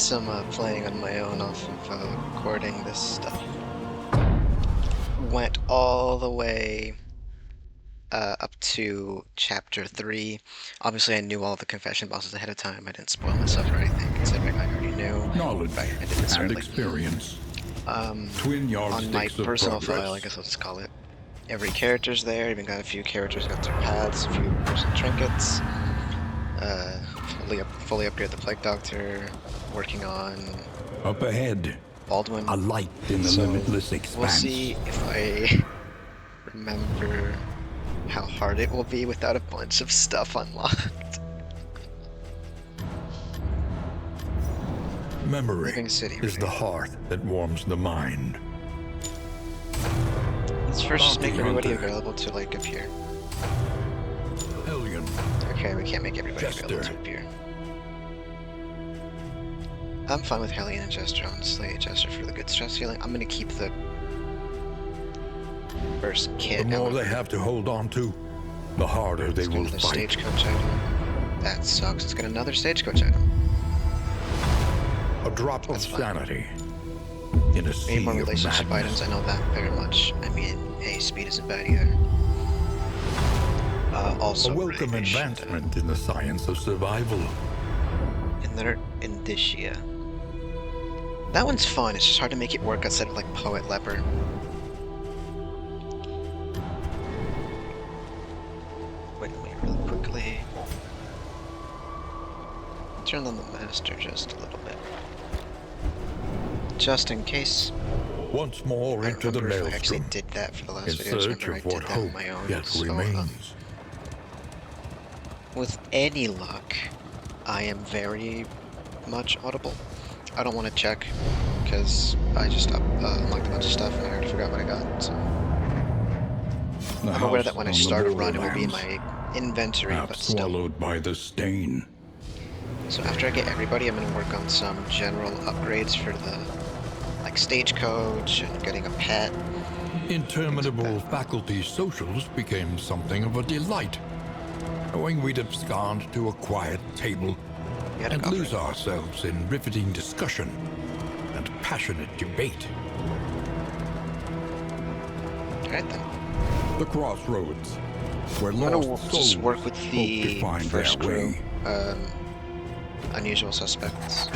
some playing on my own off of recording this stuff. Went all the way up to chapter 3. Obviously, I knew all the confession bosses ahead of time. I didn't spoil myself or anything, considering I already knew. Knowledge But I did this and early. experience. Twin On my yardsticks of personal progress. file, I guess I'll just call it. Every character's there. Even got a few characters got their paths, a few personal trinkets. Fully upgrade the Plague Doctor. Working on Up ahead, Baldwin. a light in the limitless expanse. We'll see if I remember how hard it will be without a bunch of stuff unlocked. Memory Living City, is the heart that warms the mind. Let's first just make Bounty everybody Hunter. available to like appear. Hellion, Okay, we can't make everybody Jester. available to appear. I'm fine with Hellion and Jester, honestly. Jester for the good stress healing. I'm gonna keep the first the kit. more they have to hold on to, the harder they Let's get will another fight. stagecoach item. That sucks. Let's get another stagecoach item. A drop of That's fine. sanity in a sea Maybe more of relationship madness. items. I know that very much. I mean, hey, speed isn't bad either. Also, A welcome British, advancement in the science of survival. Indicia. That one's fun. It's just hard to make it work outside of like Poet Leper. Wait really quickly. Turn on the master just a little bit. Just in case. Once more I into the remember if I actually maelstrom, did that for the last in video. I just search remember of I what did that on hope my own. yet So, remains. with any luck, I am very much audible. I don't want to check because I just unlocked a bunch of stuff and I already forgot what I got. So The I'm aware house that when I on the start a run, it will be in borderlands, my inventory, half but still. swallowed by the stain. So after I get everybody, I'm going to work on some general upgrades for the like stagecoach and getting a pet. Interminable faculty socials became something of a delight, knowing we'd abscond to a quiet table We had a and cover. lose ourselves in riveting discussion and passionate debate. Alright then. The crossroads, where I'm going lost to souls just work with hope the to find first their crew. way. Unusual suspects.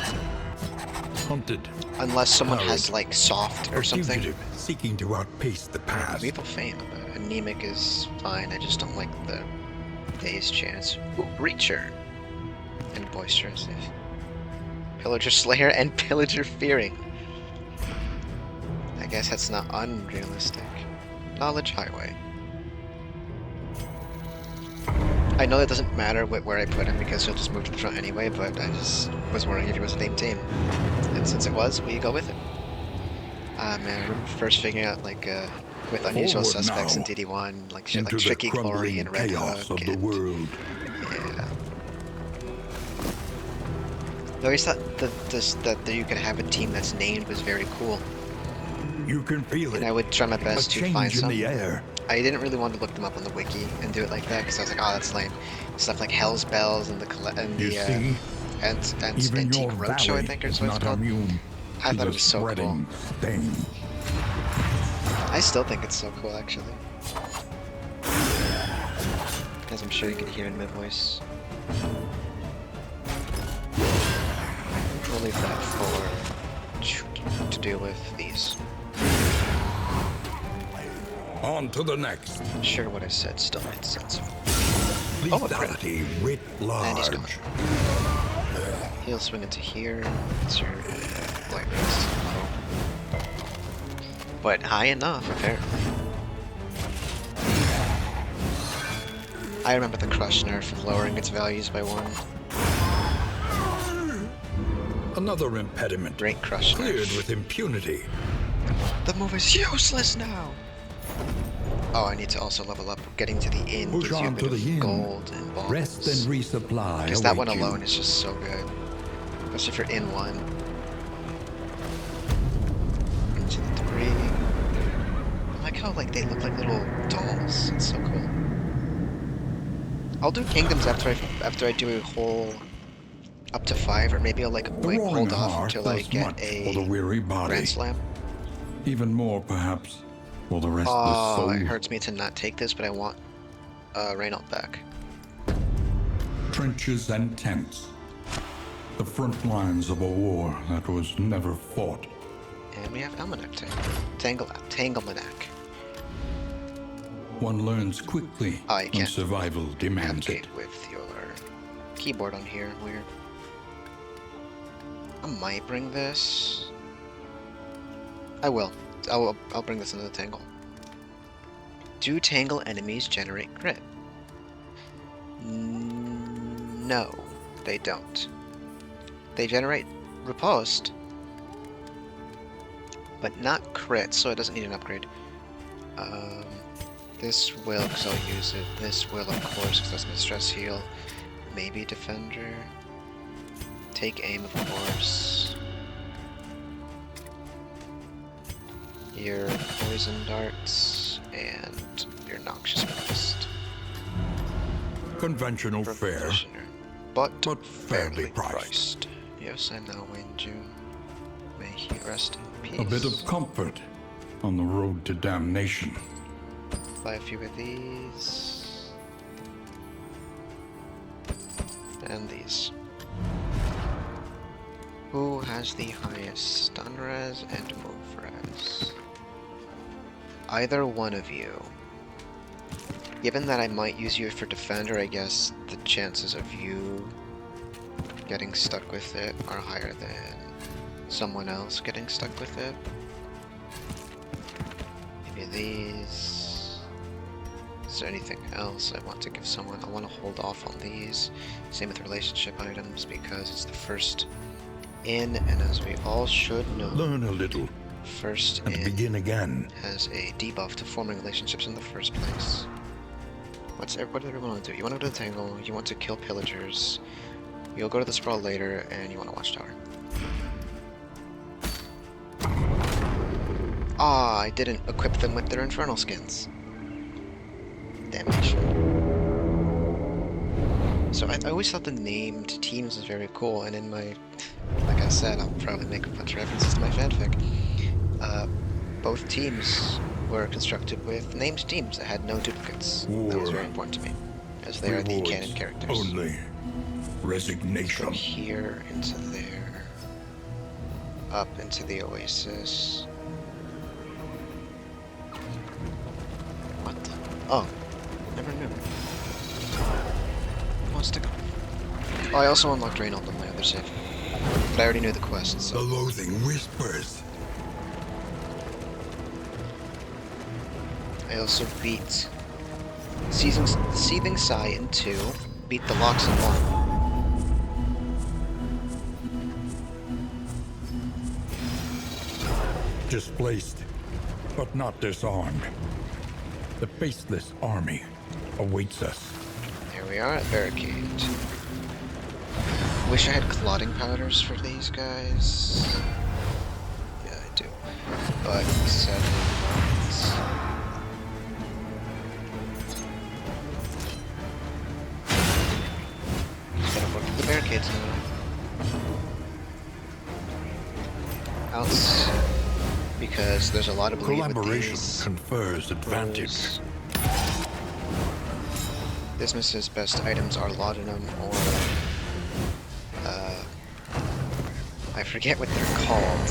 Hunted, Unless someone Howard. has like soft or a something. fugitive seeking to outpace the past. People fame. Anemic is fine. I just don't like the day's chance. Ooh, Reacher. And boisterous. Pillager Slayer and Pillager Fearing. I guess that's not unrealistic. Knowledge Highway. I know that doesn't matter where I put him because he'll just move to the front anyway, but I just was wondering if he was the same team. And since it was, we go with it. Man, I remember first figuring out, like, with Unusual Forward Suspects now, in DD1, like shit into like the Tricky Glory crumbling and Red chaos Hook of the and... world. Yeah. I always thought that you could have a team that's named was very cool. You can feel it. And I would try my A best to find change in some. the air. I didn't really want to look them up on the wiki and do it like that because I was like, oh, that's lame. Stuff like Hell's Bells and You see, and even your Antique Roadshow, I valley think, is is what it's not called. immune I to thought the it was so cool. spreading stain. I still think it's so cool, actually. As I'm sure you can hear in my voice. We'll leave that for to deal with these. On to the next. Sure, what I said still made sense. Oh, a crit. Lethality writ And he's gone. large. He'll swing into here. It's your light race. But high enough, apparently. I remember the crush nerf of lowering its values by 1. Another impediment Great crush cleared nerf. with impunity. The move is useless now! Oh, I need to also level up. Getting to the inn Push gives you a on bit to the of inn. gold and balls. Rest and resupply. Because that one await you. alone is just so good. Especially for in 1. Into the 3. I like how like they look like little dolls. It's so cool. I'll do kingdoms after I do a whole up to 5, or maybe I'll like The wait, roaring hold off heart until I does get much for the a weary Grand body. Slam. Even more, perhaps, for the restless Oh, soul. it hurts me to not take this, but I want Reynauld back. Trenches and tents. The front lines of a war that was never fought. And we have Almanac Tanglemanac. One learns quickly Oh, you when can't survival demands it. navigate with your keyboard on here. Weird. I might bring this. I will. I'll bring this into the Tangle. Do Tangle enemies generate crit? No, they don't. They generate riposte, but not crit, so it doesn't need an upgrade. This will, because I'll use it. This will, of course, because that's my stress heal. Maybe Defender. Take aim, of course. Your poison darts and your noxious blast. Conventional fare, but fairly priced. Yes, I know, Wayne. May he rest in peace. A bit of comfort on the road to damnation. Buy a few of these. And these. Who has the highest stun res and move res? Either one of you. Given that I might use you for defender, I guess the chances of you getting stuck with it are higher than someone else getting stuck with it. Maybe these. Is there anything else I want to give someone? I want to hold off on these. Same with relationship items because it's the first in, and as we all should know, Learn a little first and in begin again. has a debuff to forming relationships in the first place. What does everyone want to do? You want to go to the Tangle, you want to kill pillagers, you'll go to the Sprawl later, and you want a Watchtower. Ah, I didn't equip them with their Infernal skins. Damnation. So I always thought the named teams was very cool, and in my, like I said, I'll probably make a bunch of references to my fanfic. Both teams were constructed with named teams that had no duplicates. That was very important to me, as they are the canon characters. Only resignation. Go here into there, up into the Oasis. What the? Oh, never knew. Who wants to go? Oh, I also unlocked Reynauld on my other save, but I already knew the quest. So. The loathing whispers. I also beat Seething Sigh in 2, beat the Locks in 1. Displaced, but not disarmed. The faceless army awaits us. Here we are at Barricade. Wish I had clotting powders for these guys. Yeah, I do. But sadly not. The barricades now. Outs, because there's a lot of bleed with Collaboration these. confers advantage. Dismiss's best items are laudanum or I forget what they're called.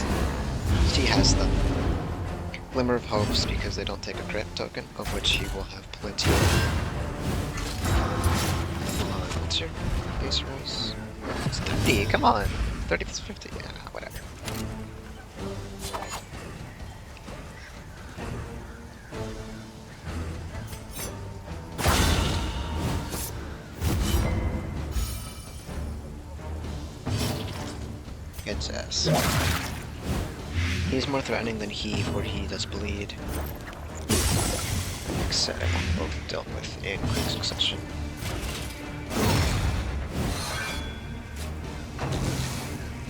She has them. Glimmer of Hopes because they don't take a crit token, of which he will have plenty. What's your base race? It's 30, come on! 30 plus 50, yeah, whatever. Gets ass. He's more threatening than he, for he does bleed. Except both dealt with in quick succession.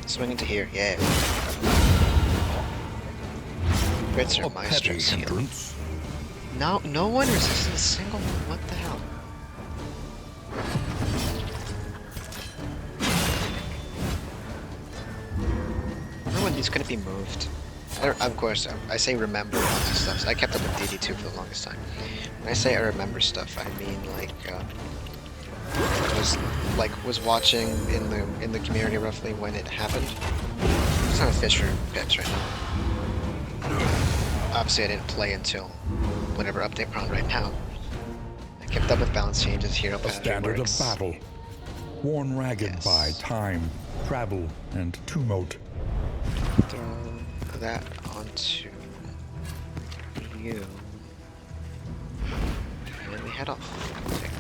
Swing into here, yeah. Crits are my stress heal. No one resisted a single. What the hell? he's gonna be moved. Of course, I say remember lots of stuff. So I kept up with DD2 for the longest time. When I say I remember stuff, I mean was watching in the community roughly when it happened. It's not a fish for pets right now. Obviously, I didn't play until whatever update we're on right now. I kept up with balance changes, hero A pattern standard works. of battle, worn ragged by time, travel, and tumult. Throw that onto you. And then we head off. Take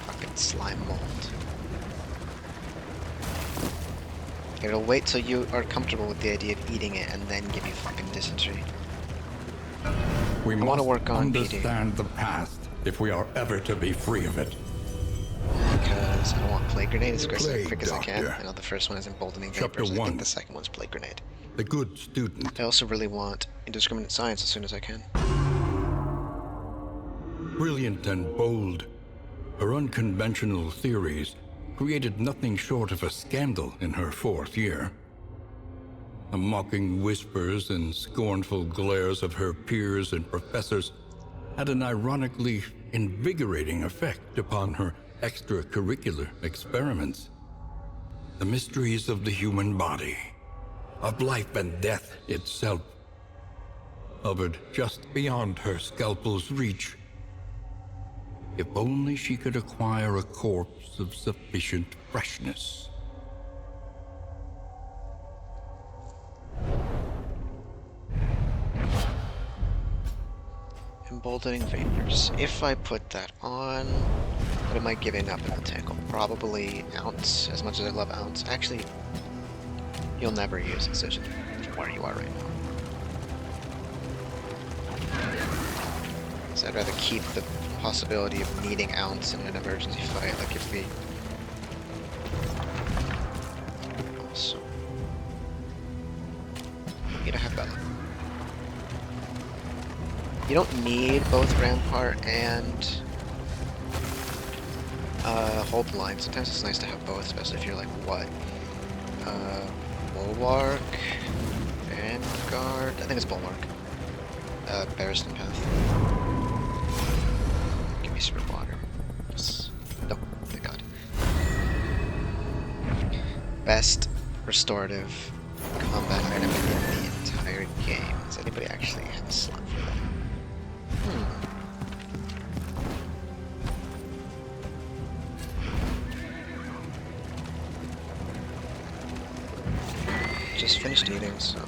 fucking slime mold. It'll wait till you are comfortable with the idea of eating it and then give you fucking dysentery. We I want to must work on PD. understand the past if we are ever to be free of it. Because I don't want plague grenade as Plague quick as I can. Doctor. I know the first one is emboldening Chapter vapors. I 1. think the second one's plague grenade. The good student. I also really want indiscriminate science as soon as I can. Brilliant and bold, her unconventional theories created nothing short of a scandal in her 4th year. The mocking whispers and scornful glares of her peers and professors had an ironically invigorating effect upon her extracurricular experiments. The mysteries of the human body, of life and death itself, hovered just beyond her scalpel's reach. If only she could acquire a corpse of sufficient freshness. Emboldening vapors. If I put that on, what am I giving up in the tackle? Probably ounce, as much as I love ounce. Actually, you'll never use incision from where you are right now. So I'd rather keep the possibility of needing ounce in an emergency fight, like if we... Also... Need to have Bella. You don't need both Rampart and hold the line. Sometimes it's nice to have both, especially if you're like, what? Bulwark? Vanguard? I think it's Bulwark. Barristan Path. Give me some water. Yes. Nope, thank God. Best restorative combat item in the entire game. Does anybody actually have a slot for that? Just finished eating, so...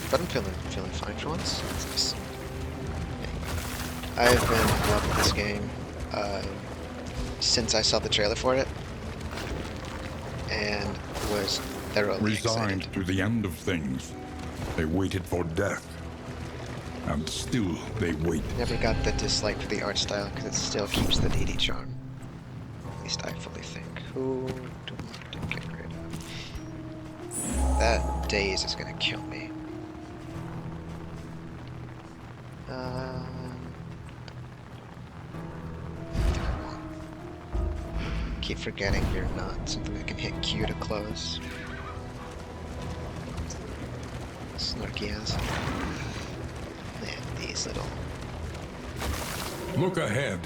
But I'm feeling fine for once. That's nice. Anyway, I've been in love with this game since I saw the trailer for it, and was thoroughly Resigned excited. to the end of things, they waited for death. And still they wait. Never got the dislike for the art style because it still keeps the DD charm. At least I fully think. Who do I want to get rid of? That Daze is gonna kill me. I think I want. Keep forgetting you're not something that can hit Q to close. Snarky ass. Man, these little. Look ahead.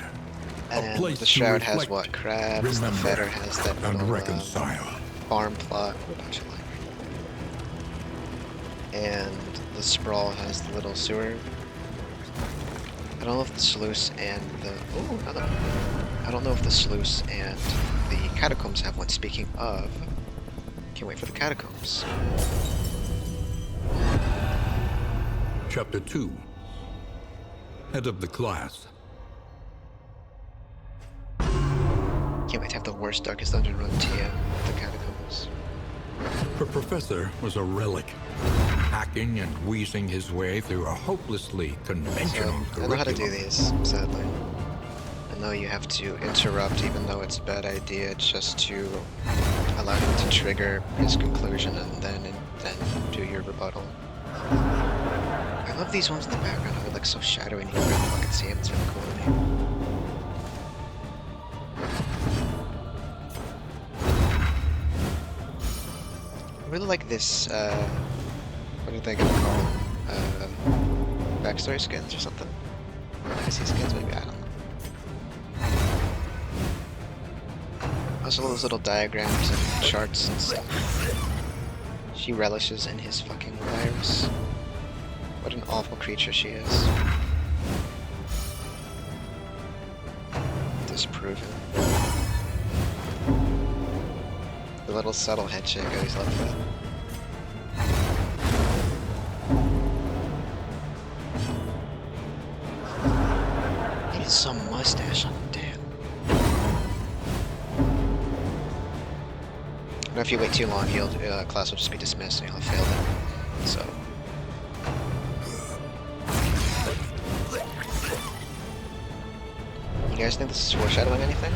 A And place the to Shroud has reflect, what? Crabs. The remember, Fetter has that and little reconcile. farm plot. A bunch of library. And the Sprawl has the little sewer. I don't know if the sluice and the I don't know if the sluice and the catacombs have one. Speaking of, can't wait for the catacombs. Chapter 2. Head of the class. Can't wait to have the worst Darkest Dungeon run TM with the catacombs. Her professor was a relic, hacking and wheezing his way through a hopelessly conventional I know how to do curriculum. these, sadly. I know you have to interrupt even though it's a bad idea just to allow him to trigger his conclusion and then do your rebuttal. I love these ones in the background. They're like so shadowy and you can really fucking see them. It's really cool to me. really like this, what are they gonna call them? Backstory skins or something? Legacy skins, maybe, I don't know. Also those little diagrams and charts and stuff. She relishes in his fucking virus. What an awful creature she is. Disproven. The little subtle head shake, I always love that. He has some mustache on him, damn. And if you wait too long, class will just be dismissed and you'll have failed it. So. You guys think this is foreshadowing anything?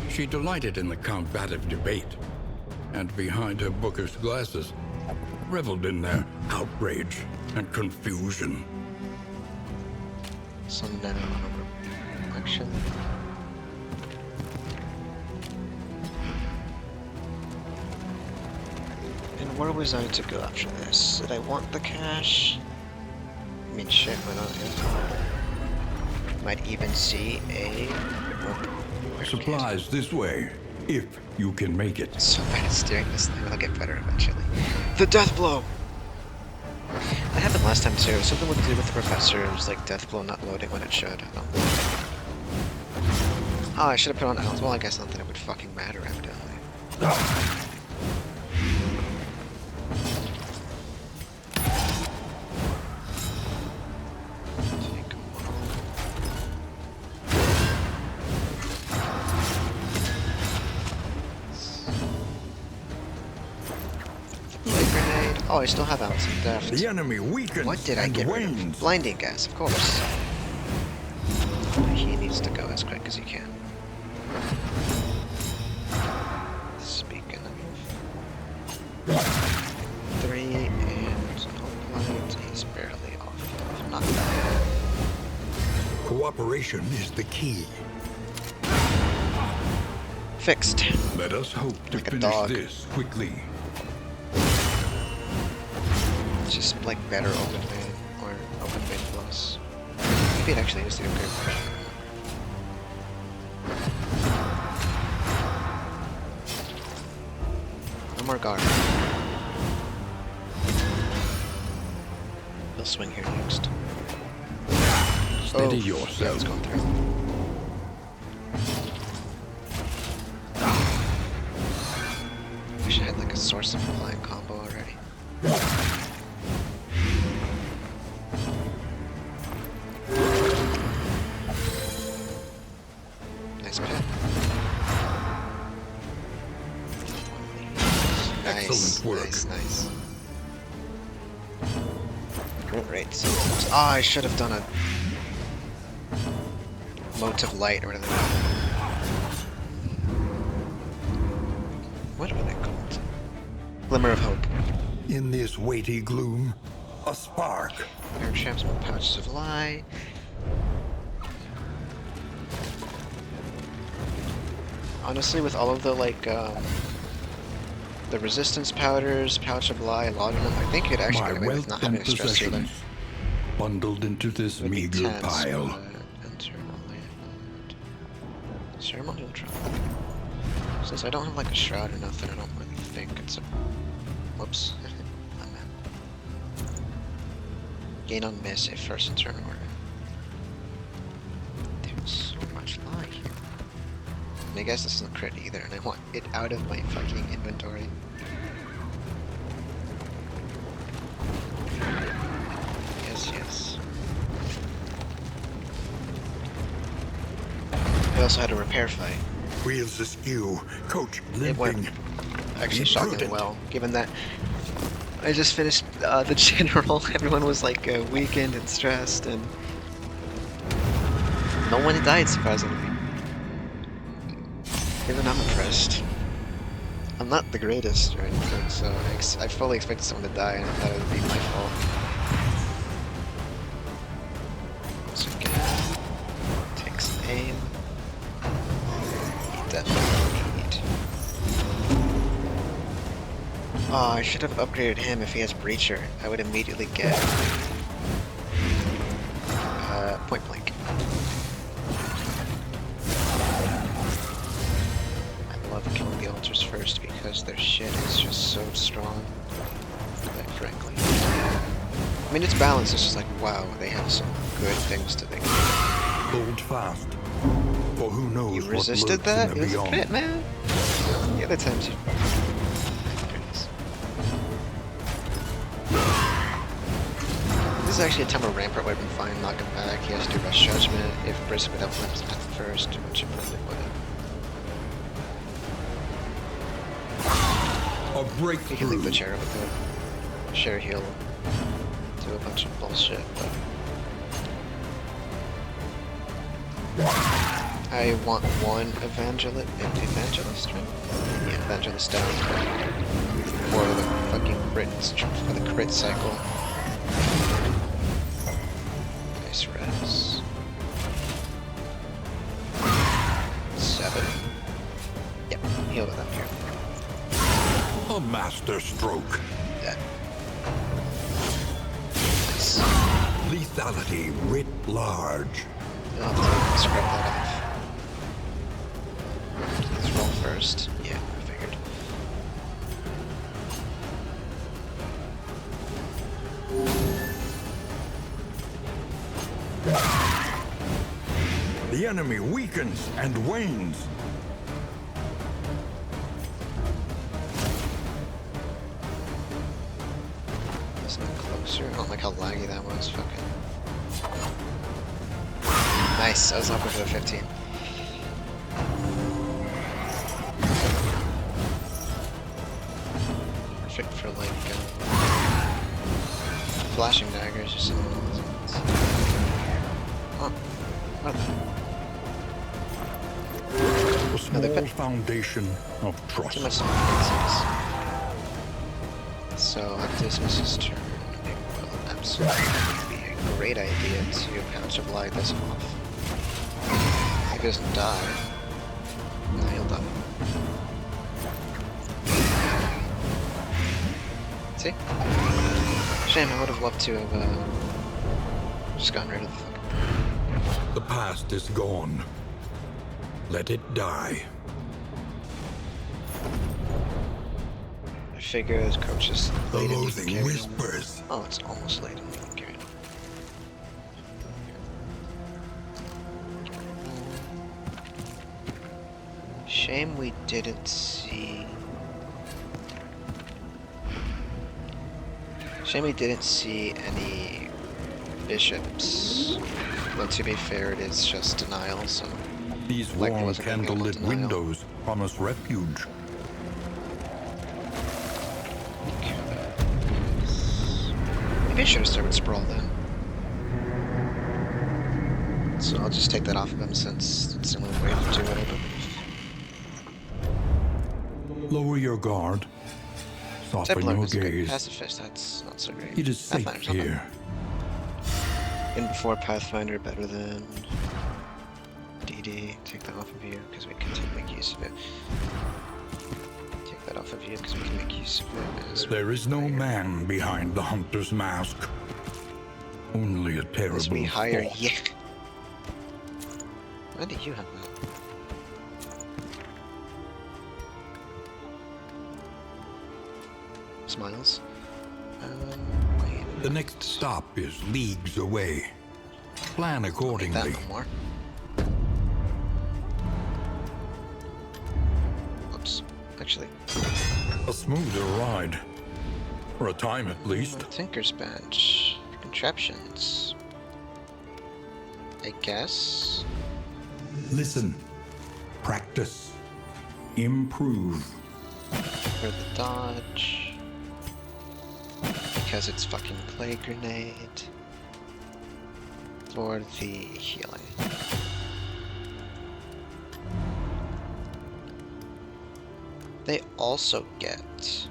She delighted in the combative debate, and behind her bookish glasses, reveled in their outrage and confusion. Some reflection. And where was I to go after this? Did I want the cash? I mean, shit, why not? Yeah. Might even see a... Supplies this way, if you can make it. So bad at steering this thing, I'll get better eventually. The death blow! That happened last time too. It was something to do with the professor. It was like death blow not loading when it should. I don't know. Oh, I should have put on Owls. Well, I guess not that it would fucking matter, evidently. Oh, I still have Owls and Deft. The enemy weakens. What did I get rid of? Blinding gas, of course. He needs to go as quick as he can. Speaking of... 3 and Hoplite, he's barely off. Not bad. Cooperation is the key. Fixed. Let us hope to Like a finish dog. this quickly. It's just like better open vein or open vein plus. Maybe it actually is the upgrade version. No more guard. He'll swing here next. Steady Yeah, yourself. it's going through. Wish I had like a source of flying combo already. Nice pit. Nice, Excellent work. nice. Great. Oh, I should have done a motive light or whatever. What were they called? Glimmer of hope. In this weighty gloom, a spark. Air traps, more pouches of lie. Honestly, with all of the the resistance powders, pouch of lie, laudanum, I think you'd actually My get away with wealth not and having a stress healer. possessions, bundled into this Would be meager tense, pile. but enter only and ceremonial trauma. Since I don't have like a shroud or nothing, I don't really think it's a. Whoops. My bad. Gain on miss if first in turn order. There's so much lie here. And I guess this isn't crit either, and I want it out of my fucking inventory. Yes, yes. I also had a repair fight. Wheels askew, coach It went limping. actually Be shockingly prudent. well, given that I just finished the general. Everyone was like weakened and stressed, and no one died surprisingly. Even I'm impressed. I'm not the greatest or anything, so I fully expected someone to die, and I thought it would be my fault. Once again, take some aim. Eat that meat. Oh, I should have upgraded him if he has Breacher. I would immediately get point blank. I love killing the altars first because their shit is just so strong. Like, frankly. I mean, it's balanced, it's just like, wow, they have some good things to think about. Hold fast, for who knows You what resisted lurks in that? the It was a beyond. crit, man! The other times you... There it is. This is actually a time where Rampart would have been fine, knock him back. He has to do Rush Judgment. If Brisk would have left his path first, which it probably would have. A You can breakthrough. leave the chair with it. Share heal. Do a bunch of bullshit, but... I want one evangelist, right? Yeah, evangelist down. For the fucking for the crit cycle. Nice res. 7. Yep, heal with that here. A master stroke. Dead. Nice. Lethality writ large. You'll have to scrub that off. Let's roll first. Yeah, I figured. The enemy weakens and wanes. It's not closer. I don't like how laggy that was. Fucking. Nice. I was hoping for the 15. Perfect for like flashing daggers or something. Huh. Not that. A small foundation of Too much trust. nonsense. So at Dismiss's turn, it will absolutely be a great idea to Pouch of Light this off. If he doesn't die, no, he'll die. See? Shame, I would have loved to have just gotten rid of the fucking... The past is gone. Let it die. I figure as coach is The late and you can loathing carry him. whispers. Oh, it's almost late and you can carry him. Shame we didn't see... Shame we didn't see any bishops. But to be fair, it is just denial, so... These Like warm wasn't gonna be able candlelit to denial. windows promise refuge. Maybe I should have started with Sprawl then. So I'll just take that off of him since it's the only way to do it, I believe. Lower your guard. Soften Templar your is a good gaze. pacifist, that's not so great. It is safe Pathfinder's not bad. here. In before Pathfinder, better than DD. Take that off of you because we can make use of it. Take that off of you because we can make use of it. As There is no higher. man behind the hunter's mask. Only a terrible As we hire, thought. yeah. Why do you have that? Smiles. Wait. The next stop is leagues away. Plan Make that accordingly. no more. Oops. Actually, A smoother ride. For a time at least. Tinker's Bench. Contraptions. I guess. Listen. Practice. Improve. For the dodge. Because it's fucking Plague Grenade. For the healing. They also get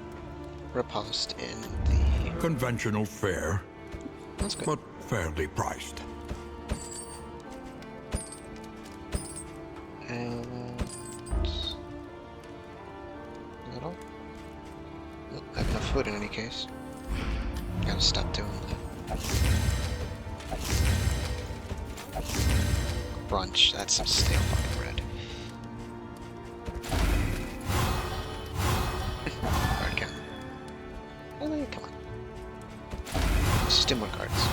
riposte in the... Conventional fare, That's good. but fairly priced. And... Is that all? Nope. I have enough food in any case. Gotta stop doing that. Brunch, that's some stale fucking bread. Card count. Really? Come on. Let's just do more cards.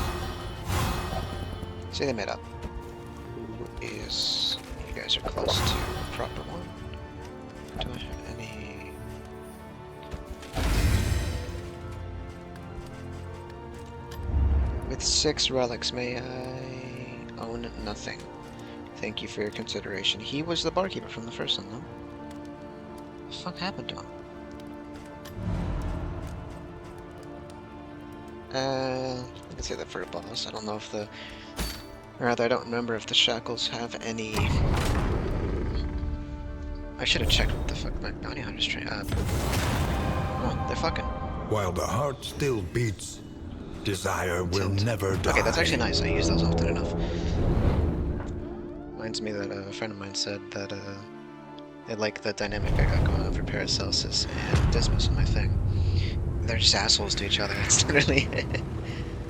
See, they made up. Who is... You guys are close to the proper one. Do I have any... With 6 relics, may I own nothing? Thank you for your consideration. He was the barkeeper from the first one, though. What the fuck happened to him? I can say that for a boss. I don't know if the... Or rather, I don't remember if the shackles have any... I should have checked what the fuck my bounty hunters train... Oh, they're fucking. While the heart still beats, desire will never die. Okay, that's actually nice. I use those often enough. Reminds me that a friend of mine said that they like the dynamic I got going on for Paracelsus and Dismas in my thing. They're just assholes to each other. It's literally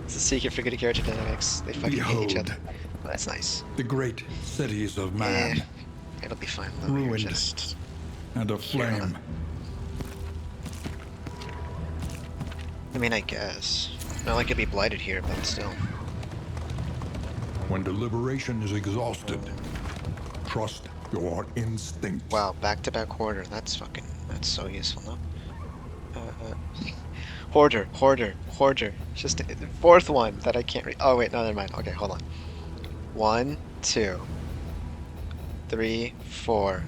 it's a secret for good character dynamics. They fucking hate each other. Well, that's nice. The great cities of man. Yeah, it'll be fine though. Ruined Just and aflame. I mean, I guess. Not like it'd be blighted here, but still. When deliberation is exhausted, trust your instinct. Wow, back-to-back hoarder. That's so useful, no? Hoarder. Just the 4th one that I can't read. Oh wait, no, never mind. Okay, hold on. 1, 2, 3, 4,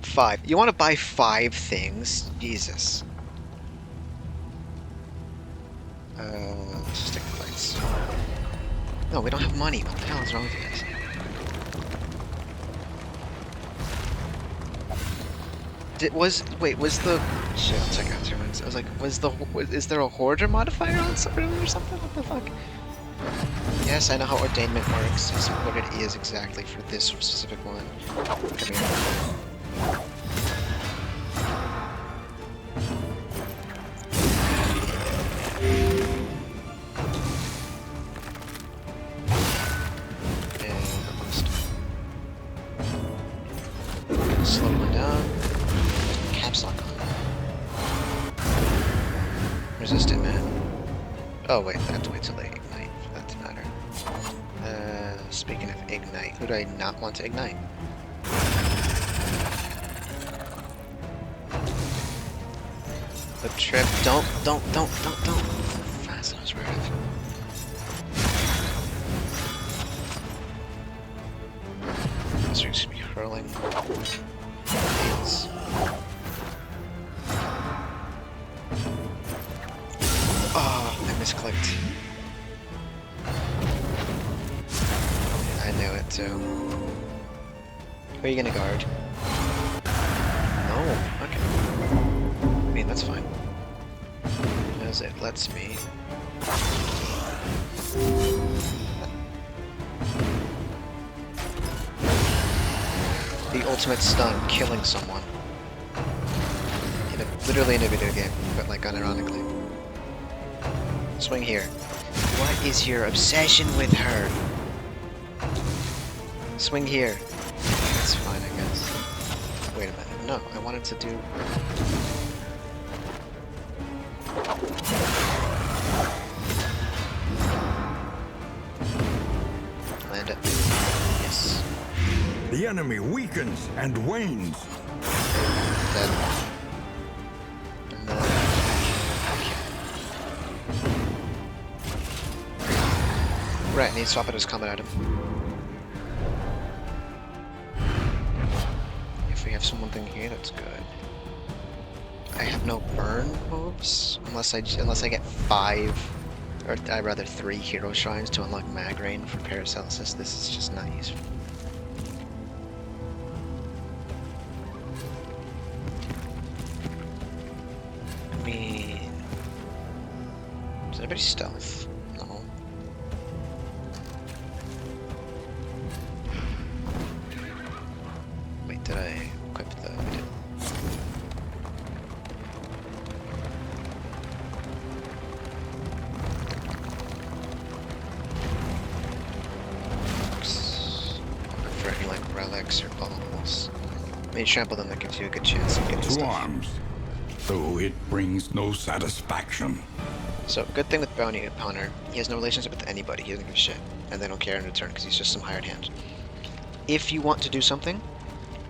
5. You want to buy 5 things? Jesus. Stick plates. No, we don't have money. What the hell is wrong with you guys? Was the... Shit, I'll check out 2 minutes. I was like, is there a hoarder modifier on something or something? What the fuck? Yes, I know how ordainment works. It's what it is exactly for this specific one. Come here. Slow one down. Caps lock on. Resist it, man. Oh wait, I have to wait till they ignite for that to matter. Speaking of ignite, who do I not want to ignite? The trip. Don't. Fast, I was right. This is gonna be hurling. Oh, I misclicked. I knew it too. Who are you gonna guard? No, okay. I mean, that's fine. As it lets me. The ultimate stun, killing someone. Literally in a video game, but like unironically. Swing here. What is your obsession with her? Swing here. That's fine, I guess. Wait a minute. No, I wanted to do... Land it. Yes. The enemy weakens and wanes. Dead. And then... Right, need to swap out his combat item. If we have something here, that's good. I have no burn moves unless I get 5, or I'd rather 3 hero shrines to unlock Magrain for Paracelsus. This is just not useful. I mean, does anybody stealth? No. Wait, did I equip the? I did. fix your balls. I mean, trample them, that gives you a good chance of getting To stuff. arms, though it brings no satisfaction. So, good thing with Bounty upon her, he has no relationship with anybody, he doesn't give a shit. And they don't care in return, because he's just some hired hand. If you want to do something,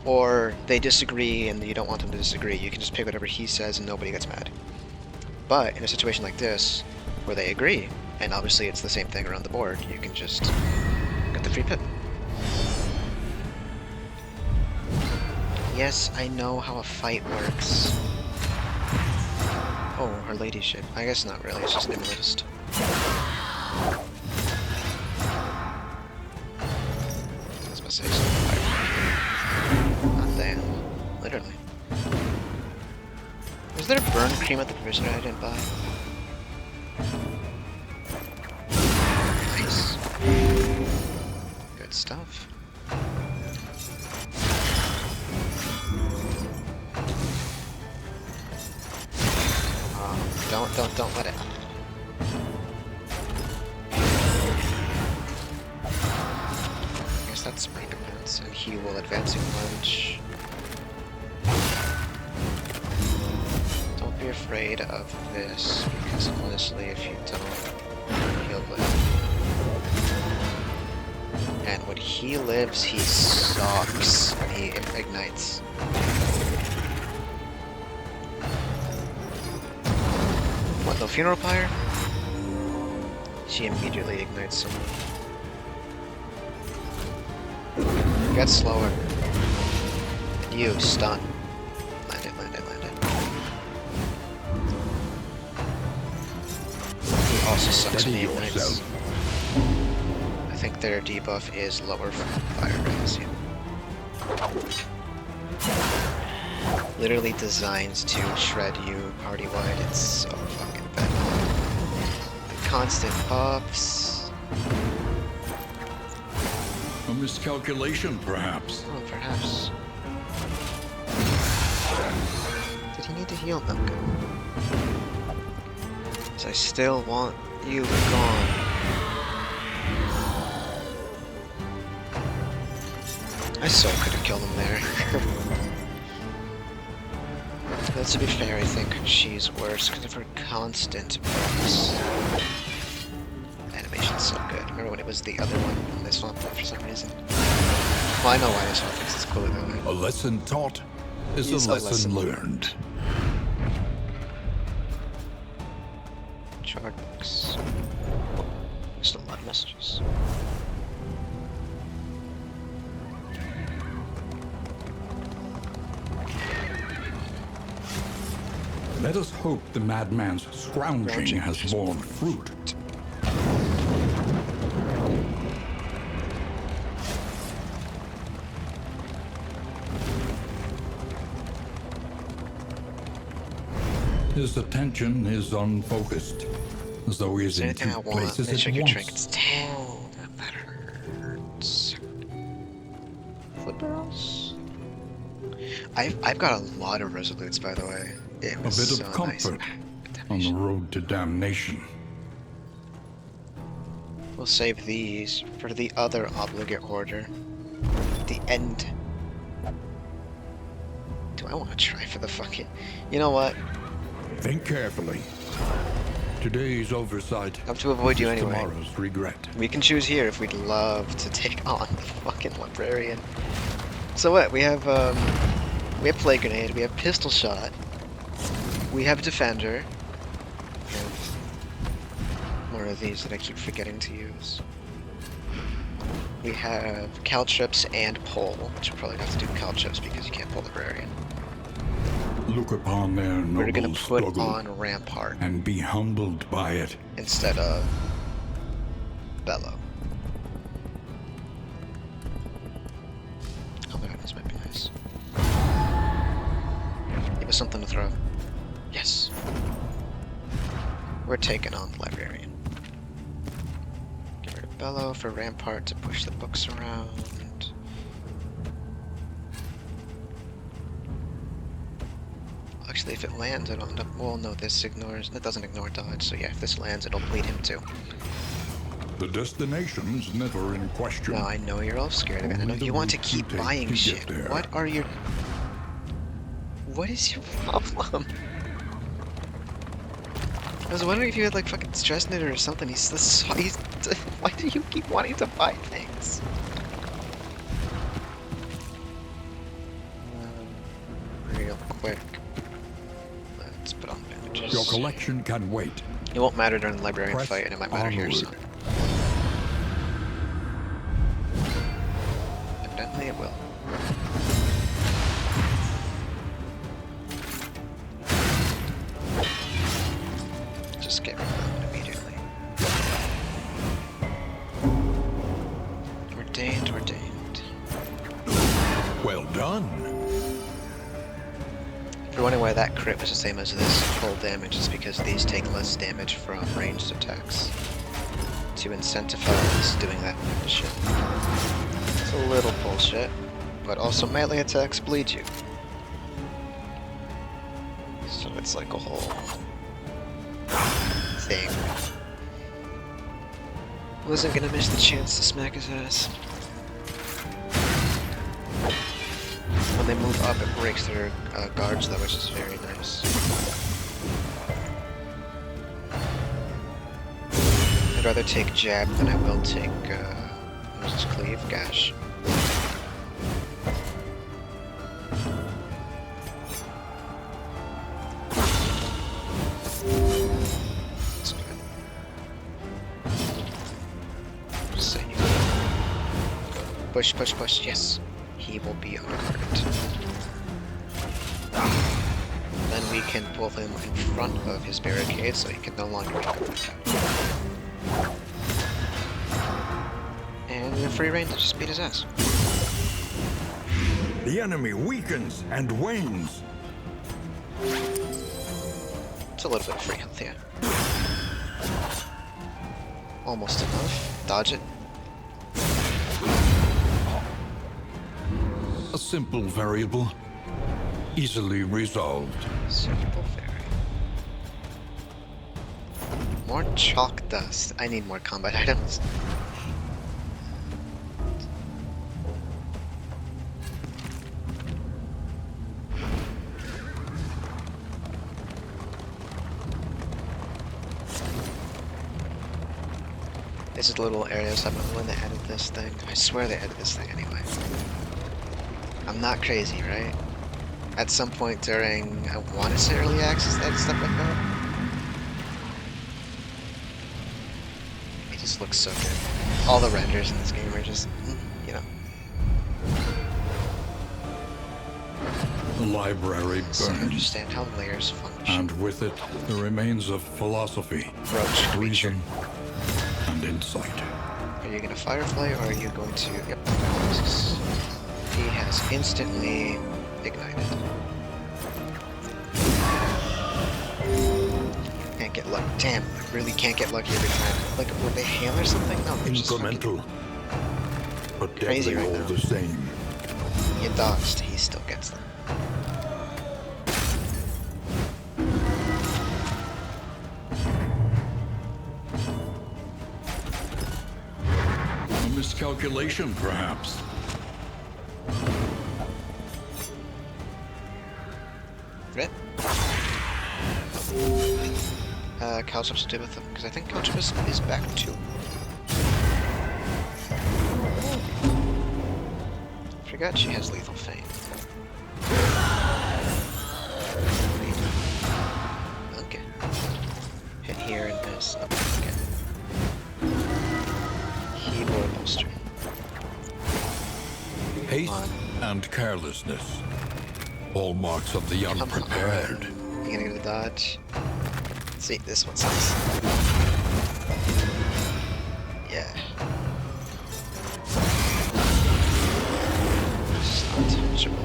or they disagree and you don't want them to disagree, you can just pick whatever he says and nobody gets mad. But in a situation like this, where they agree, and obviously it's the same thing around the board, you can just get the free pip. Yes, I know how a fight works. Oh, her ladyship. I guess not really, it's just an amethyst. I was about to say something. Not damn. Literally. Was there burn cream at the provisioner I didn't buy? Nice. Good stuff. Don't let it. I guess that's recompense, and he will advancing lunge. Don't be afraid of this, because honestly, if you don't, he'll live. And when he lives, he sucks when he ignites. What, the funeral pyre? She immediately ignites someone. Get slower. You, stun. Land it, land it, land it. He also sucks when he ignites. I think their debuff is lower from fire rays. Literally designs to shred you party-wide. It's so fucking bad. Constant buffs. A miscalculation, perhaps. Oh, perhaps. Did he need to heal? No, good. Because I still want you gone. I so could have killed him there. But to be fair, I think she's worse because of her constant buffs. Animation's so good. Remember when it was the other one on this one for some reason? Well, I know why this one thinks it's cooler though. A lesson taught is It's a lesson learned. Chart books. Just a lot of messages. Let us hope the madman's scrounging has borne fruit. His attention is unfocused, as though he is in Anything I two want. places Let's at check your once. trinkets. Damn, that hurts. Foot barrels? I've got a lot of resolutes, by the way. It A was bit so of comfort on the road to damnation. We'll save these for the other obligate order. The end. Do I want to try for the fucking... You know what? Think carefully. Today's oversight I have to avoid you is anyway. tomorrow's regret. We can choose here if we'd love to take on the fucking librarian. So what? We have Plague Grenade, we have Pistol Shot, we have Defender, we have more of these that I keep forgetting to use. We have Caltrips and Pole, which we'll probably have to do Caltrips because you can't pull Librarian. Look upon their We're gonna noble put struggle on Rampart and be humbled by it. instead of Bellow. Oh my god, this might be nice. Give us something to throw. Yes. We're taking on the Librarian. Get rid of Bellow for Rampart to push the books around. Actually, if it lands, it'll end up... Well, no, this ignores... That doesn't ignore dodge, so yeah, if this lands, it'll bleed him too. The destination's never in question. No, I know you're all scared of it. I know Only the you want to route you keep take buying to get shit. there. What are your... What is your problem? I was wondering if you had like fucking stress knit or something. He's why do you keep wanting to buy things? Real quick. Let's put on bandages. Your collection can wait. It won't matter during the librarian Press fight, and it might matter here, so. onward. Evidently it will. Just get rid of them immediately. Ordained, ordained. Well done. If you're wondering why that crit was the same as this full damage, it's because these take less damage from ranged attacks. To incentivize doing that shit. It's a little bullshit, but also melee attacks bleed you. So it's like a whole thing. Wasn't gonna miss the chance to smack his ass. When they move up, it breaks their guards though, which is very nice. I'd rather take jab than I will take, what is this, cleave? Gash. That's good. Just saying. Push, push, push, yes. He will be unguarded. Then we can pull him in front of his barricade so he can no longer be attacked. And in free reign to just beat his ass. The enemy weakens and wanes. It's a little bit of free health, yeah. Almost enough. Dodge it. A simple variable, easily resolved. Simple fairy. More chalk dust. I need more combat items. This is the little areas I remember when they added this thing. I swear they added this thing anyway. I'm not crazy, right? At some point during, I want to say early access, they had stuff like that. It just looks so good. All the renders in this game are just, you know. The library So I burns, understand how layers function. and with it, the remains of philosophy, Roach creature. reason, and insight. Are you gonna firefly or are you going to? Yep. He has instantly ignited. Can't get lucky. Damn, I really can't get lucky every time. Like, were they hail or something? No, they're just fucking Incremental, but crazy deadly right all now. the same. You dodged, he still gets them. A miscalculation, perhaps. Right? Caltrip's to do with them, because I think Caltrip is back too. Forgot she has lethal feint. Okay. Hit here and miss. Okay. Keyboard bolster. Haste Come and carelessness, hallmarks of the Come unprepared. on. You gonna get a dodge? See, this one sucks. Yeah. Just untouchable.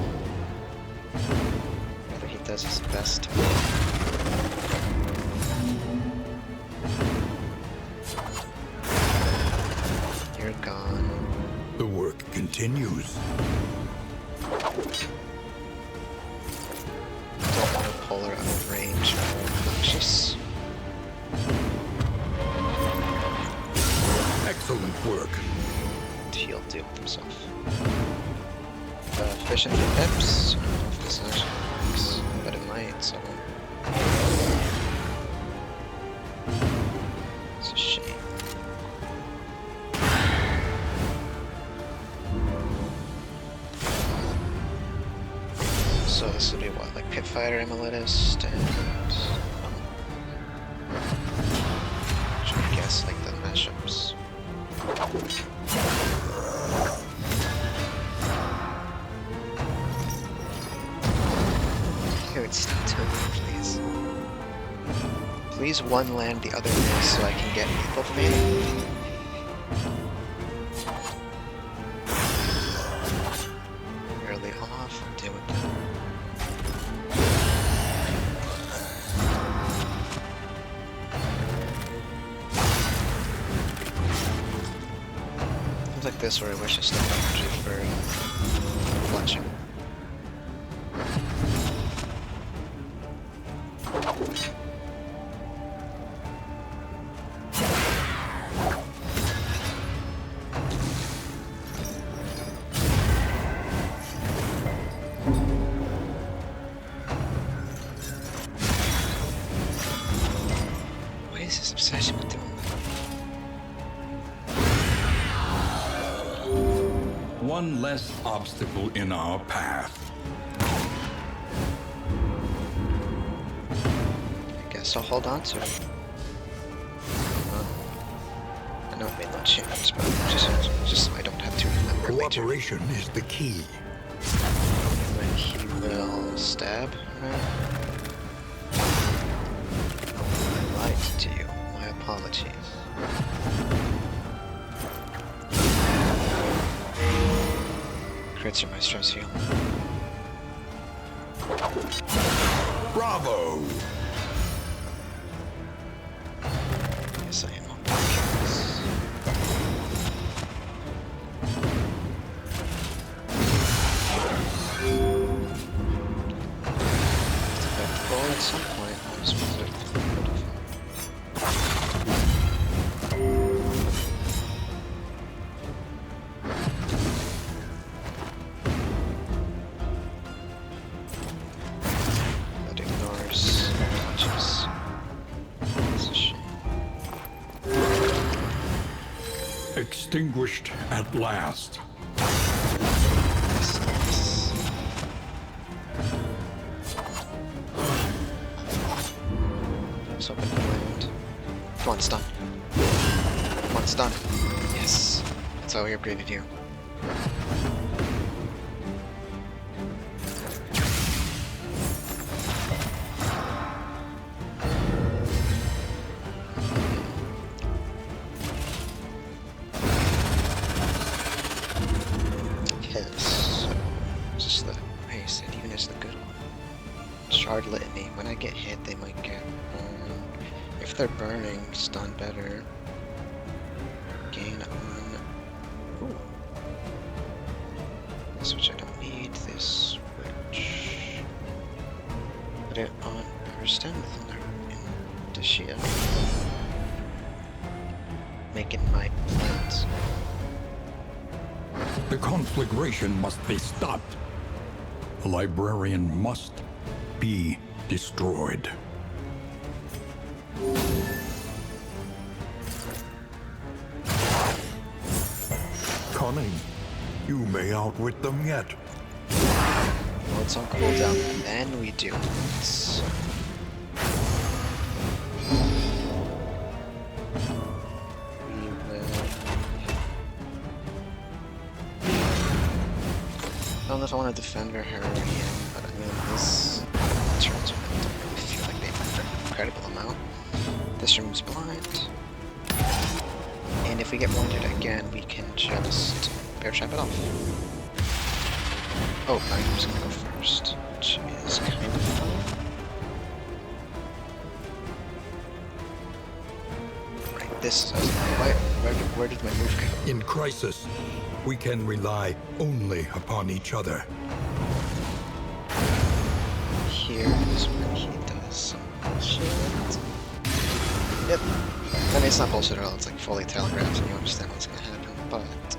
Whether he does his best. You're gone. The work continues. Don't want to pull her out of range. Obnoxious. deal with himself. Fishing for pips. I don't know if this actually works, but it might, so. It's a shame. So this would be what, like Pit Fighter, Amuletist, and trying to guess like the mashups. Dude, stop doing that, please. Please one land the other way so I can get Lethal Fate. Early off, I'm doing that. Things like this where I wish I still had energy for flashing. What is this obsession with doing that? One less obstacle in our path. I guess I'll hold on to it. I know it made no change, but just so I don't have to remember later. Cooperation is the key. When he will stab, right? I lied to you. My apologies. Crits are my stress heal. Bravo! Yes, I am on podcast. Well, at some point, I was supposed to that ignores punches. It's a shame. Extinguished at last. Nice. I was hoping to land. Come on, stun. Come on, stun. Yes. That's how we upgraded you. Yes. Just the race, it even is the good one. Shard Litany. When I get hit, they might get burned. If they're burning, stun better. Gain on. Ooh. This which I don't need. This which. Put it on Burston in Dashia. Making my plans. The conflagration must be stopped. The librarian must be destroyed. Cunning. You may outwit them yet. Well, it's on cooldown, then we do it. We will. I don't know if I want to defend her again, but I mean, this turns around. I don't really feel like they have an incredible amount. This room's blind. And if we get wounded again, we can just bear trap it off. Oh, I'm just gonna go first, which is kind of fun. Right, this is where did my move go? In crisis, we can rely only upon each other. Here is when he does some bullshit. Yep. I mean, it's not bullshit at all, it's like fully telegraphed and you understand what's gonna happen, but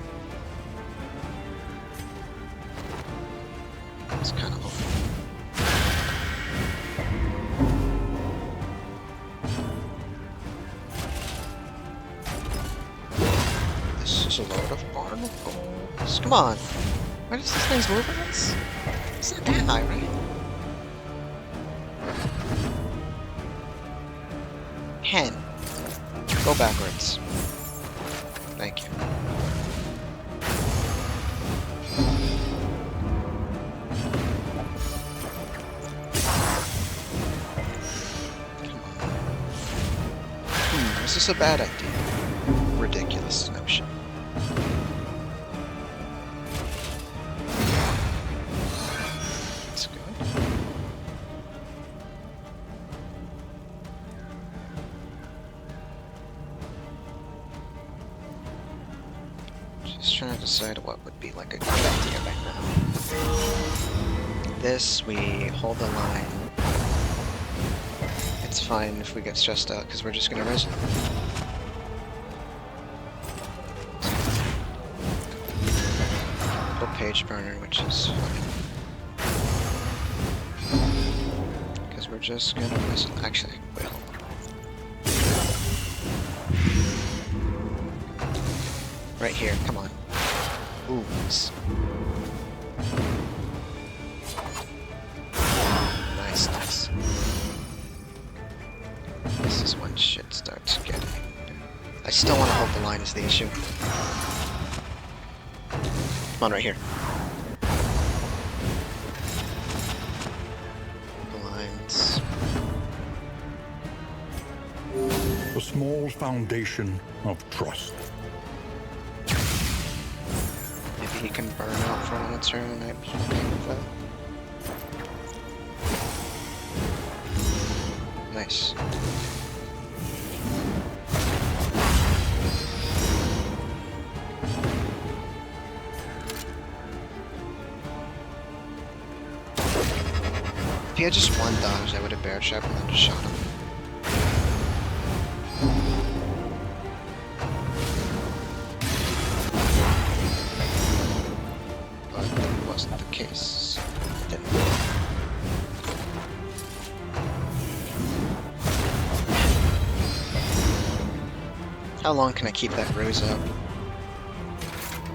Just a load of barnacles. Come on. Why does this thing's moving us? It's not that high, right? Hen. Go backwards. Thank you. Is this a bad idea? Ridiculous notion. That's good. Just trying to decide what would be like a good idea right now. This, we hold the line. It's fine if we get stressed out because we're just gonna res it. Little page burner, which is fine. Because we're just gonna res it. Actually, wait, hold on. Right here, come on. Ooh, nice. Nice, nice. This is when shit starts getting... I still want to hold the line is the issue. Come on, right here. The lines. A small foundation of trust. Maybe he can burn out for one turn and I'd be okay with that. Nice. If he had just one dodge, I would have bear trapped and then just shot him. But that wasn't the case. Didn't. How long can I keep that ruse up?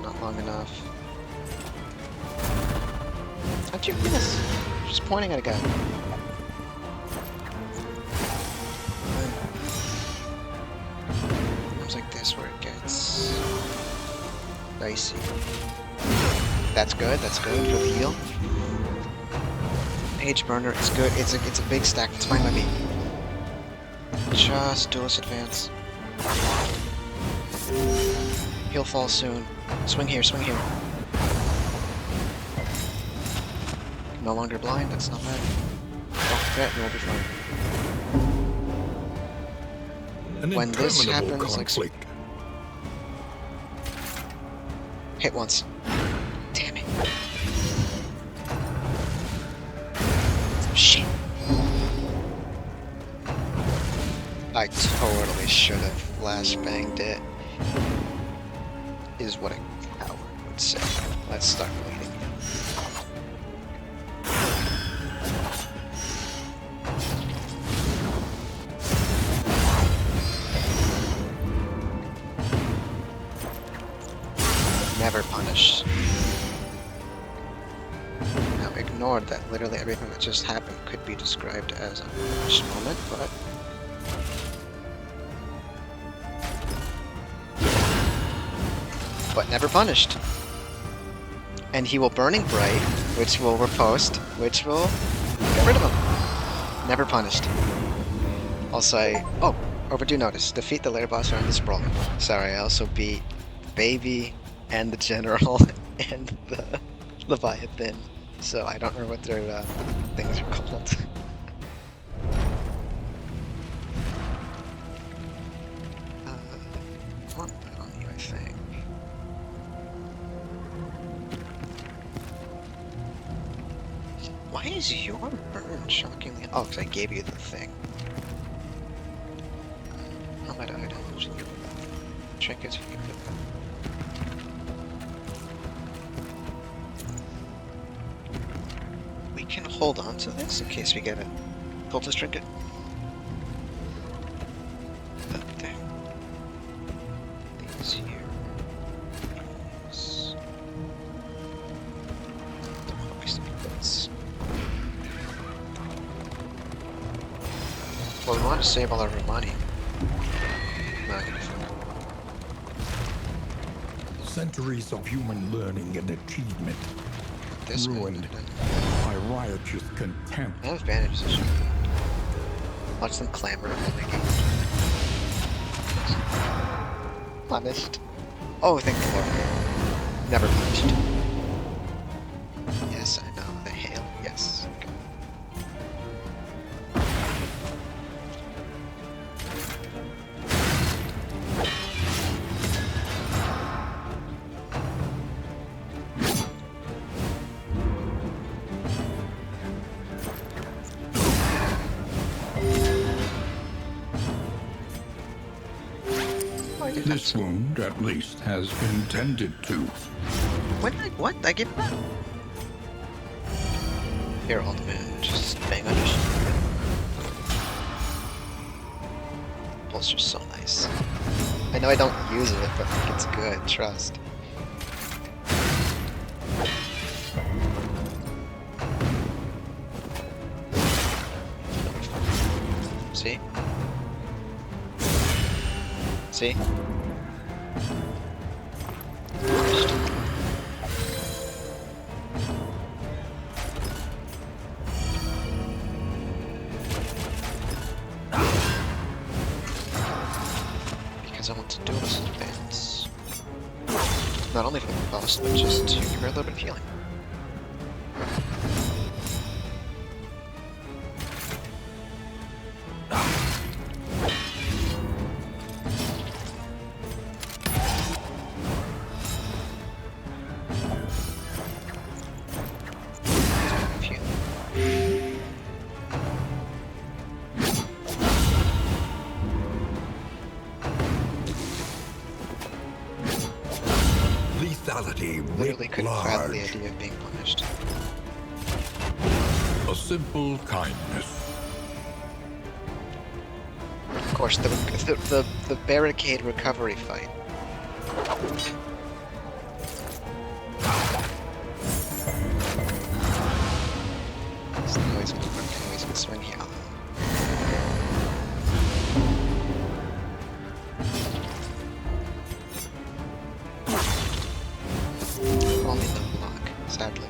Not long enough. How'd you miss? Just pointing at a guy. Comes like this where it gets dicey. That's good for the heal. Page burner, it's good. It's a big stack. It's fine by me. Just duelist advance. He'll fall soon. Swing here, swing here. No longer blind, that's not bad. Don't forget, we'll be fine. When this happens, conflict. like... Hit once. Damn it. Shit. I totally should have flashbanged it. Is what a coward would say. Let's start bleeding. Never punished. Now ignored that literally everything that just happened could be described as a punished moment, but never punished. And he will Burning Bright, which will riposte, which will get rid of him. Never punished. Also, oh, overdue notice. Defeat the lair boss around this brawl. Sorry, I also beat Baby and the General and the Leviathan. So I don't know what their things are called. One on you, I think. Why is your burn shockingly? Oh, because I gave you the thing. How about items? Trinkets if you could. We can hold on to this in case we get a cultist trinket. Up there. These here. want to save all of our money. Not gonna fuck. Centuries of human learning and achievement This ruined by riotous contempt. I have bandages. Watch them clamor while they game. Punished. Oh, thank the Lord. Never punished. Yes, I know. The hail. Yes. Okay. This wound, at least, has been tended to. When did I, what? I gave that? Here, old man, just bang on your shoulder. Bolster's so nice. I know I don't use it, but like, it's good, trust. See? See? Because I want to do this in advance. Not only for the boss, but just to give her a little bit of healing. Literally couldn't fathom the idea of being punished. A simple kindness. Of course, the barricade recovery fight. This noise can swing here. Only the block, sadly.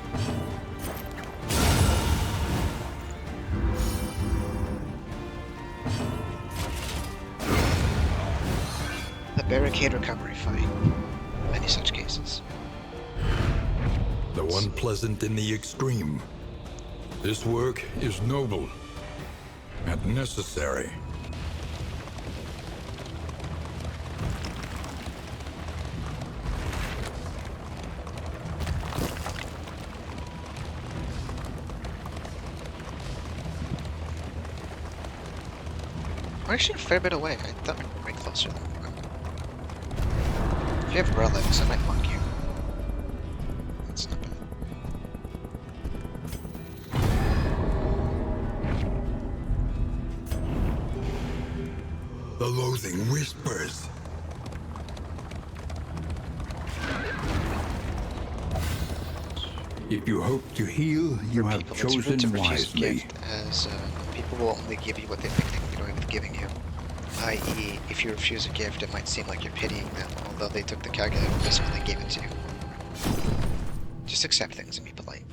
The barricade recovery fight. Many such cases. Though unpleasant in the extreme, this work is noble and necessary. We're actually a fair bit away. I thought we were way closer than we were. If you have relics, I might mock you. That's not bad. The loathing whispers. If you hope to heal, you have People, it's rude to chosen refuse a wisely. gift, as people will only give you what they think they can get away with giving you. I.e., if you refuse a gift, it might seem like you're pitying them, although they took the calculated risk when they gave it to you. Just accept things and be polite.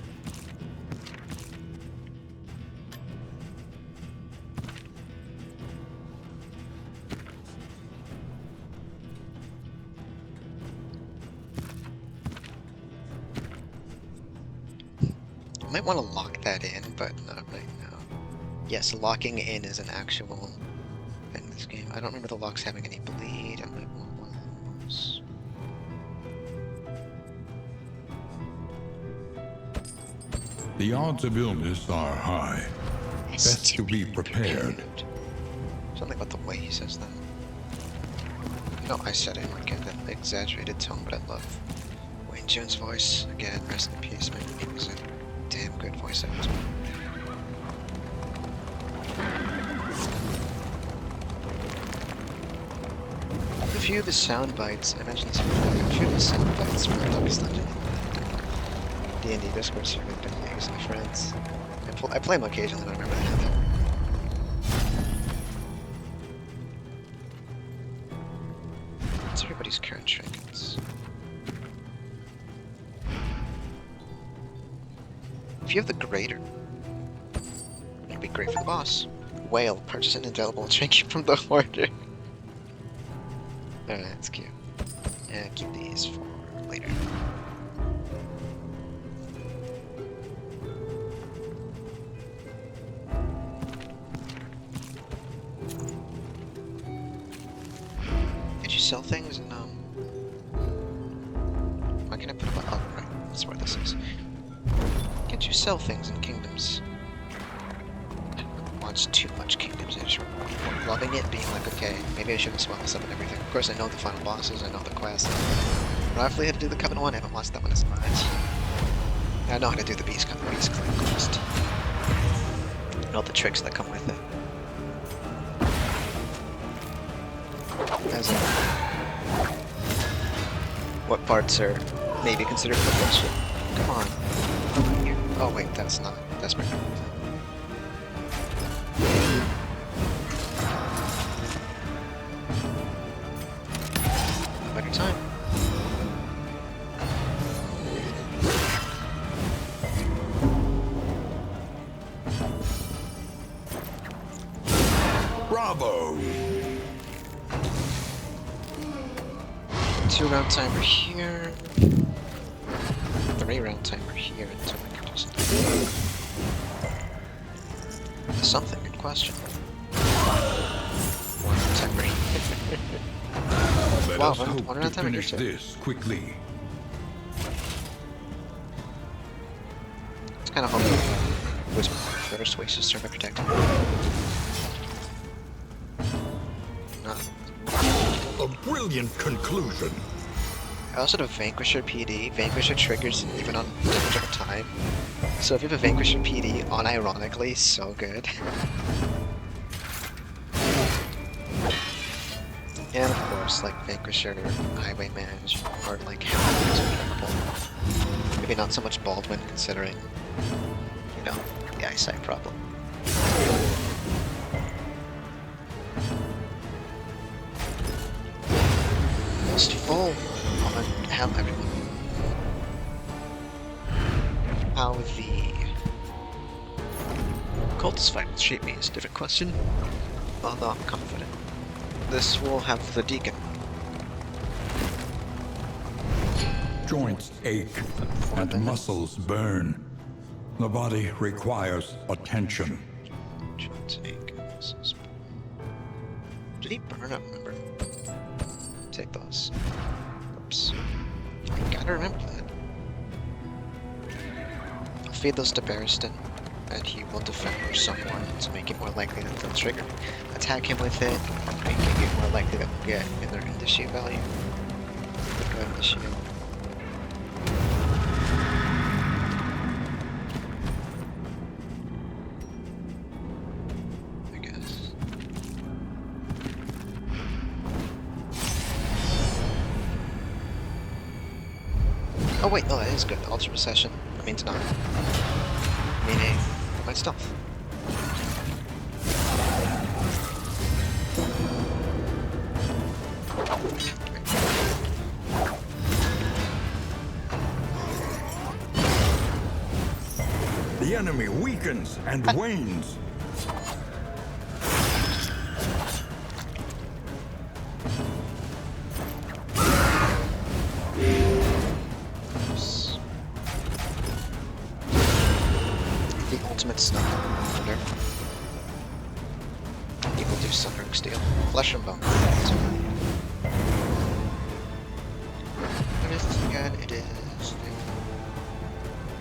I might want to lock that in, but not right now. Yes, locking in is an actual thing in this game. I don't remember the locks having any bleed. I might want one of those. The odds of illness are high. Best to be prepared. Something about the way he says that. You know, I said it like in an exaggerated tone, but I love Wayne Jones' voice. Again, rest in peace, man. He was a damn good voice actor. A few of the sound bites, I mentioned this before, a few of the sound bites from Darkest Dungeon D&D Discord server that I use with my friends. I play them occasionally, but I remember they had What's everybody's current trinkets? If you have the greater, it'd be great for the boss. Whale, purchase an indelible trinket from the hoarder. Alright, that's cute. Yeah, keep these for later. Did you sell things in, why can't I put them up? Oh, right, that's where this is. Can't you sell things in kingdoms? Wants too much kingdoms edge. Loving it, being like, okay, maybe I shouldn't swap this up and everything. Of course, I know the final bosses, I know the quest. Roughly how to do the Covenant one, I haven't watched that one as much. I know how to do the Beast Clan quest. And all the tricks that come with it. As in, what parts are maybe considered for bullshit? Come on. Oh wait, that's not. That's my better time. Bravo! 2 round timer here. 3 round timer here until I can just something. Good question. 1 round timer. Let Wow, us hope one to round timer finish here too. this quickly. It's kind of hoping Whisper first wastes his turn by protecting. Not. A brilliant conclusion. I also have a Vanquisher PD. Vanquisher triggers even on damage over time. So if you have a Vanquisher PD, unironically, so good. And of course, like Vanquisher, Highwayman, or like Hellman's are triggable. Maybe not so much Baldwin, considering, you know, the eyesight problem. Almost full on hell, everyone. How the cultist fight will shape me is a different question, although I'm confident. This will have the Deacon. Joints ache and muscles burn. The body requires attention. Did he burn? I don't remember. Take those. Oops. I gotta remember that. I'll feed those to Barristan, and he will defend someone to make it more likely that they'll trigger. Attack him with it, making it more likely that we'll get in their initiate value. Go ahead with the shield. I guess. Oh wait, no, that is good. Ultra Recession. That means not. Meaning, my stealth. The enemy weakens and wanes. The ultimate stun under. People do Sundering Steel. Flesh and Bone. What is this again? It is.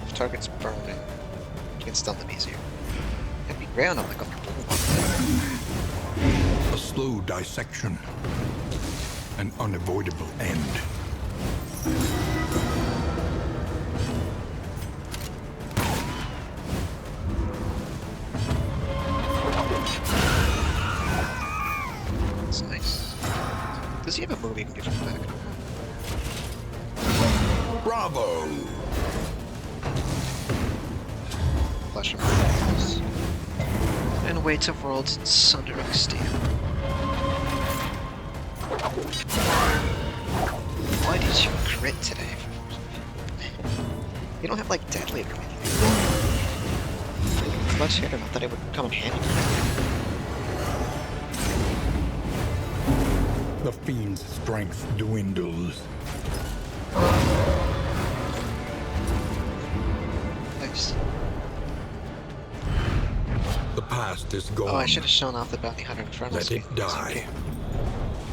If target's burning, you can stun them easier. It'd be great on like a A slow dissection. An unavoidable end. That's nice. Does he have a move you can give him back? Bravo! Flesh and Bones. And Weights of Worlds and Sundering Steel. You don't have like deadly or anything. Clutch hitter, not that it would come in handy. The fiend's strength dwindles. Nice. The past is gone. Oh, I should have shown off the bounty hunter infernal Let speed. it die.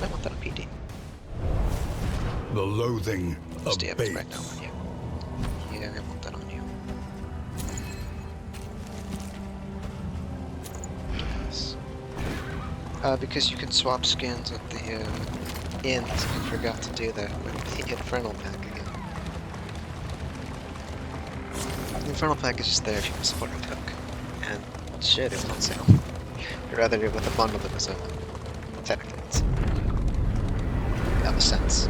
I want that on PD. The loathing Stab is right now abates. on you. Yeah, I want that on you. Yes. Because you can swap skins at the inns. I forgot to do that with the infernal pack again. The infernal pack is just there if you can support a hook. And shit, it was on sale. I'd rather do it with a bundle that was a technically it's of a sense.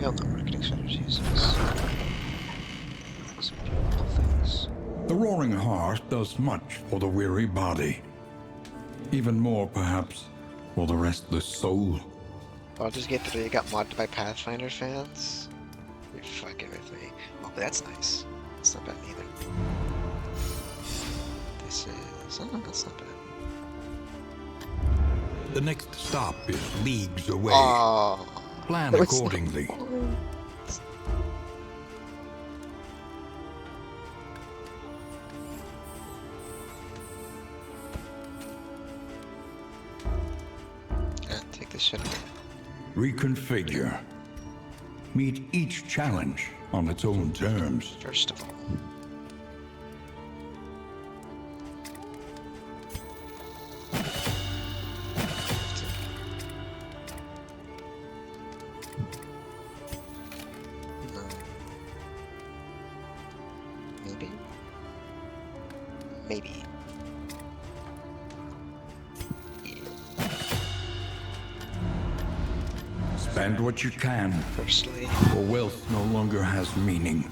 Hell no, marketing strategies. Some beautiful things. The roaring heart does much for the weary body. Even more, perhaps, for the restless soul. Baldur's Gate 3 got modded by Pathfinder fans? You're fucking with me. Oh, but that's nice. That's not bad either. This is... oh, that's not bad. The next stop is leagues away. Oh, Plan that was- accordingly. Take this shit away. Reconfigure. Meet each challenge on its own terms. First of all. No. Maybe? Maybe. Spend what you can, Firstly, for wealth no longer has meaning.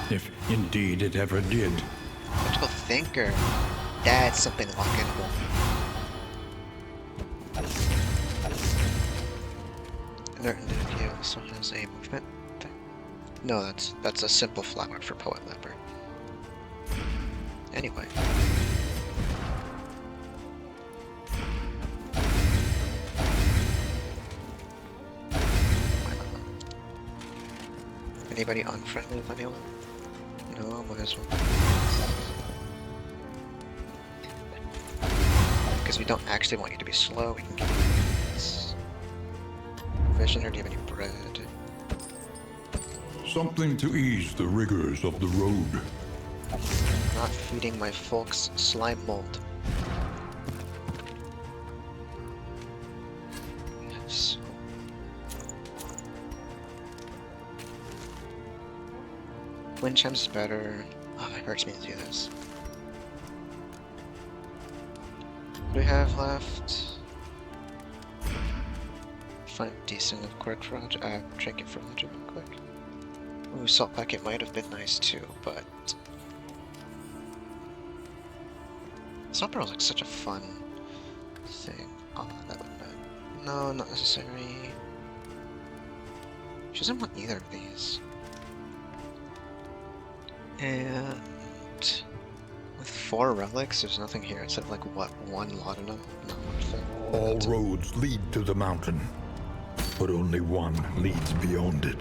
If indeed it ever did. critical thinker. That's something lockable. Inert individual also has a movement thing. No, that's a simple flower for Poet Leper. Anyway. Anybody unfriendly with anyone? No, might as well. Because we don't actually want you to be slow, we can give you this. Vision, or do you have any bread? Something to ease the rigors of the road. Not feeding my folks slime mold. Yes. Wind chimes is better. Oh, it hurts me to do this. What do we have left? Find decent of quirk for trinket for Roger real quick. Ooh, salt packet might have been nice too, but salt barrel is like such a fun thing. Oh, that would not. No, not necessary. She doesn't want either of these. And with 4 relics, there's nothing here except like what, 1 laudanum? Not much thing. All roads lead to the mountain, but only one leads beyond it.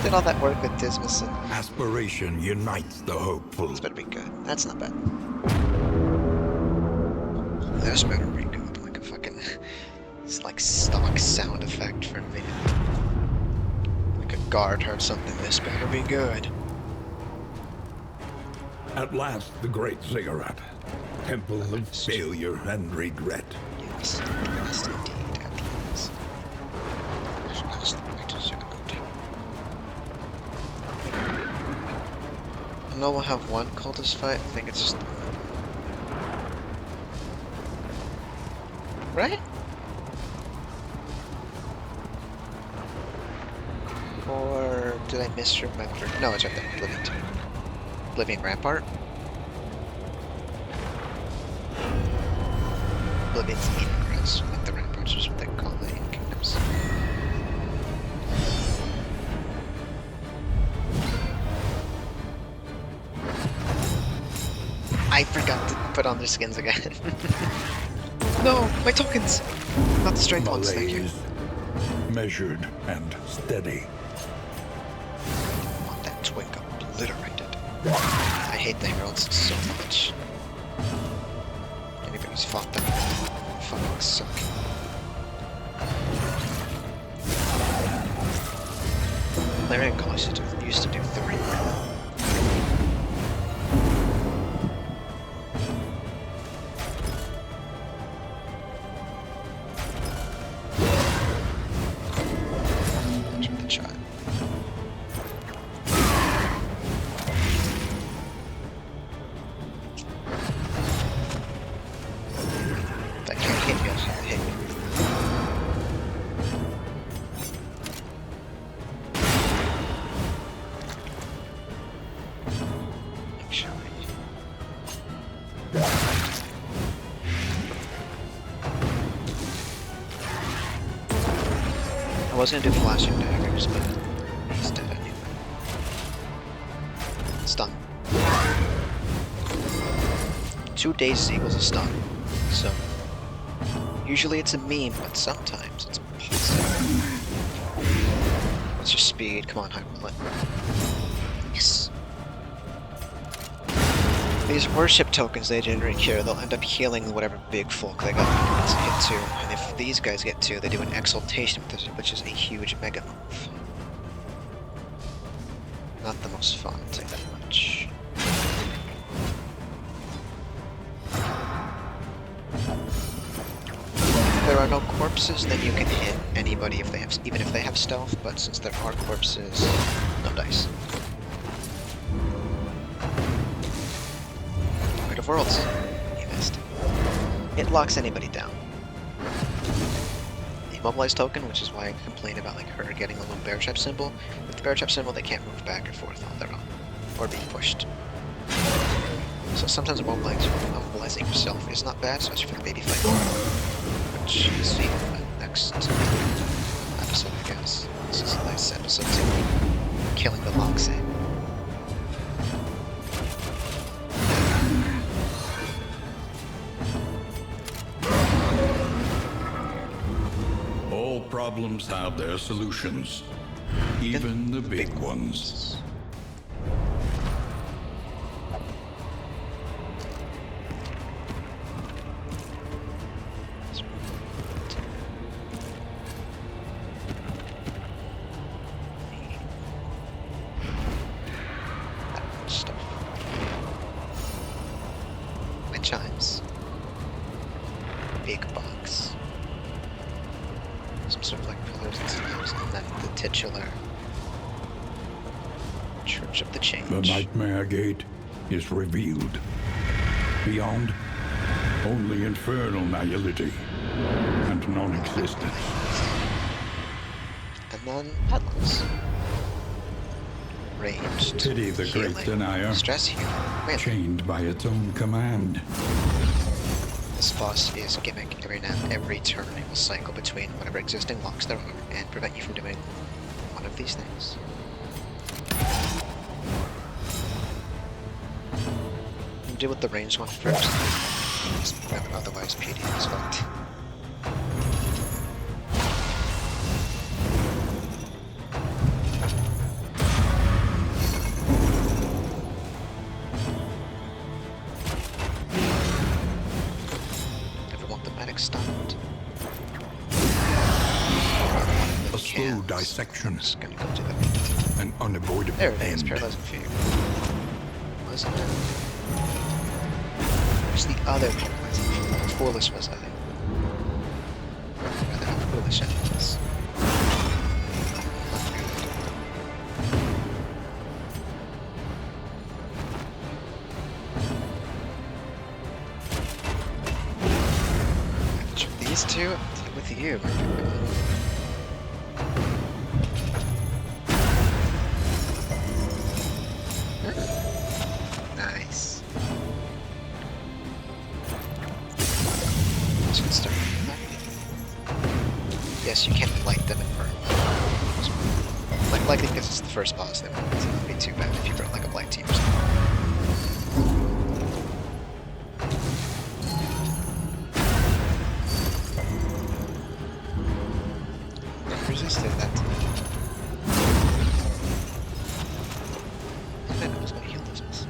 Did all that work with Dismas and Aspiration unites the hopeful. this better be good. That's not bad. This better be good. Like a fucking it's like stock sound effect for me. Like a guard heard something. This better be good. At last, the great ziggurat. Temple of failure and regret. Yes, last indeed. At last. Last night is good. I know we'll have one cultist fight. I think it's just right. Or did I misremember? No, it's right there. Oblivion 2. Oblivion Rampart. Oblivion's ingress with the Rampart. which is what they call the kingdoms. I forgot to put on their skins again. No, my tokens! Not the strength ones, thank you. Malaise, measured and steady. I want that twink obliterated. I hate the heralds so much. Anybody who's fought them fucking suck. Larian College used to do 3. The child. That can't hit me, hit me. I was gonna do flashing daggers, but he's dead anyway. Stun. 2 days equals a stun. So usually it's a meme, but sometimes it's positive. What's your speed? Come on, Hyperlet. Yes. These worship tokens they generate here, they'll end up healing whatever big folk they got hit to. And if these guys get 2, they do an exaltation with this, which is a huge mega move. Not the most fun, I'll say that much. If there are no corpses, then you can hit anybody if they have, even if they have stealth, but since there are corpses, no dice. Of Worlds. You missed. It locks anybody down. The immobilized token, which is why I complain about like her getting a little bear trap symbol. With the bear trap symbol, they can't move back and forth on their own, or being pushed. So sometimes immobilizing yourself is not bad, especially for the baby fight, which is the next episode, I guess. This is a nice episode too. Killing the Longsay. All problems have their solutions, even the big ones. My chimes. Big box. Some sort of like pillars and slabs, and then the titular Church of the Change. The Nightmare Gate is revealed. Beyond, only infernal nihility and non-existence. And then headlines. Ranged. Pity the healing, great denier, stress healing. Really. chained by its own command. This boss is gimmick. Every turn it will cycle between whatever existing locks there are and prevent you from doing one of these things. We'll deal with the ranged one first. Otherwise PD is fucked. Stunned. A slow dissection, Just gonna go do that. an unavoidable There it is, end. paralyzing fear. Wasn't it? Where's the other paralyzing fear? How foolish was I? Rather, how foolish I was. These two with you. Nice. Should start with that. Likely because it's the first boss, then it wouldn't be too bad if you brought like a black team or something. I resisted that time. Man, I was gonna heal this mess.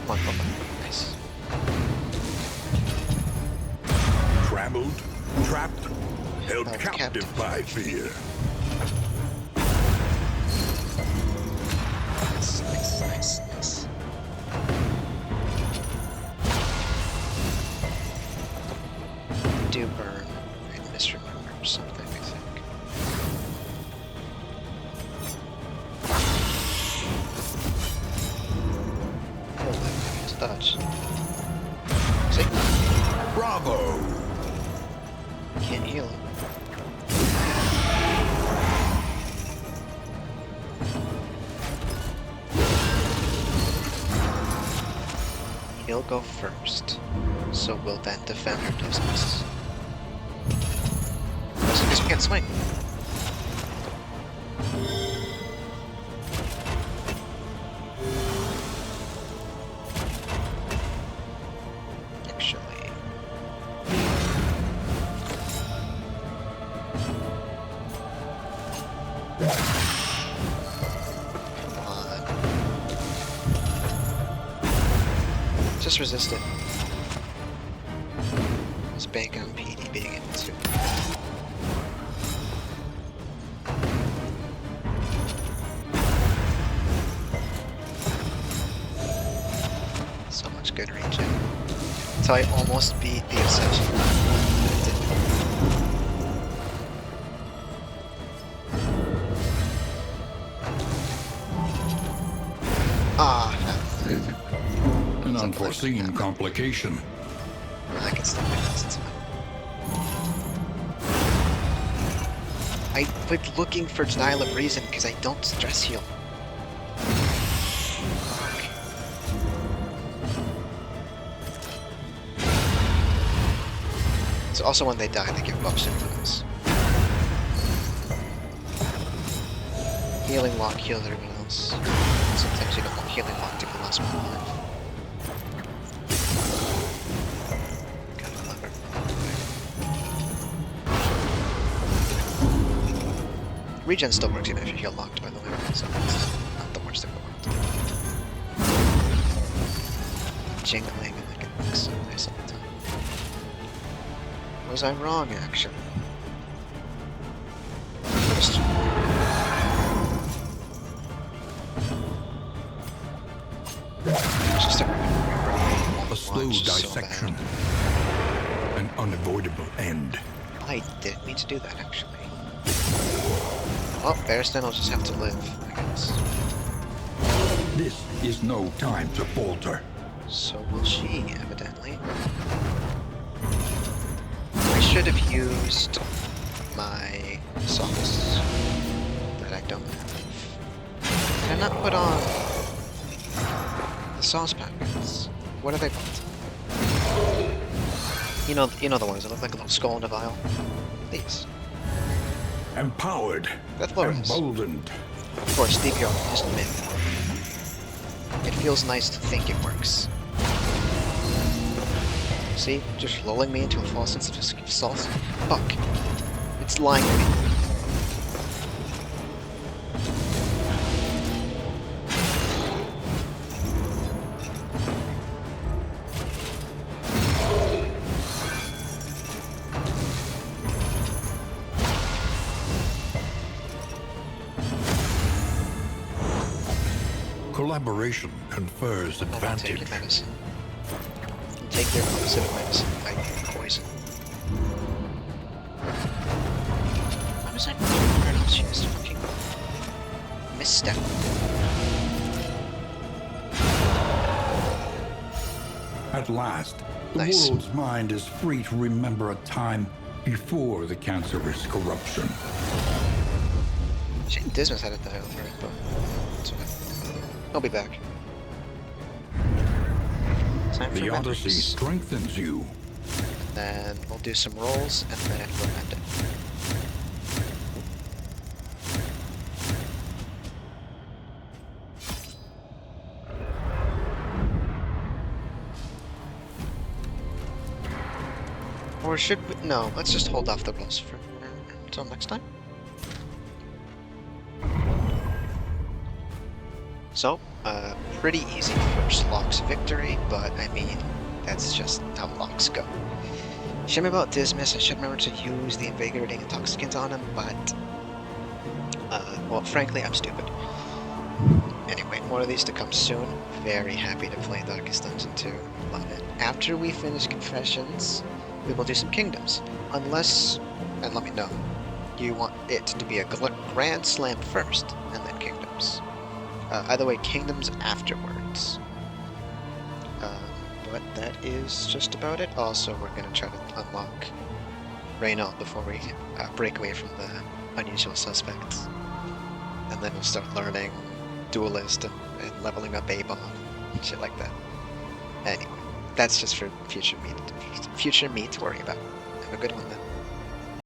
Come on, come on. Nice. Trammeled, trapped, held Held captive captive. by fear. Nice, nice, nice, nice. Do burn. I misremember something, I think. Hold on, use dodge. See? Bravo! Can't heal him. He'll go first, so we'll then defend our distance. That's because we can't swing. Actually, come on. Just resist it. Just bank on PD being able to. So much good regen. Until I almost beat the obsession. But it didn't. Ah, An unforeseen complication. I can still win this. It's fine. I quit looking for denial of reason because I don't stress heal. Fuck. So also when they die, they get buffs influence. Healing lock heals everyone else. Sometimes you don't want healing lock to be the last one alive. Kinda clever. Regen still works even if you're heal locked, by the way, so it's not the worst of the world. Jingling and like it looks so nice all the time. Was I wrong, actually? First. It's just a slow dissection. An unavoidable end. I didn't mean to do that, actually. Well, Bearsden will just have to live, I guess. This is no time to falter. So will she, evidently. I should have used my sauce that I don't have. Did I not put on the sauce packets? What are they called? You know the ones that look like a little skull in a vial? These. Empowered. That's what it is. Emboldened. Of course, DPR is myth. It feels nice to think it works. See? Just lulling me into a false sense of sauce? Fuck. It's lying to me. Collaboration confers I'm not advantage. taking medicine. Take their opposite of medicine, like poison. Why was I not she just fucking misstep? At last, the Nice. world's mind is free to remember a time before the cancerous corruption. Shane Dismas had it die over it, but it's okay. I'll be back. Time for The Odyssey memories. strengthens you. Then we'll do some rolls, and then we'll end it. Or should we? No, let's just hold off the rolls for until next time. So, pretty easy first Locke's victory, but I mean, that's just how Locks go. Shame about Dismiss, I should remember to use the Invigorating Intoxicant on him, but, well, frankly, I'm stupid. Anyway, more of these to come soon. Very happy to play Darkest Dungeon 2. Love it. After we finish Confessions, we will do some Kingdoms. Unless, and let me know, you want it to be a Grand Slam first, and then Kingdoms. Either way, Kingdoms afterwards. But that is just about it. Also, we're going to try to unlock Reynauld before we break away from the unusual suspects. And then we'll start learning Duelist and leveling up A-Bomb and shit like that. Anyway, that's just for future me to worry about. Have a good one then.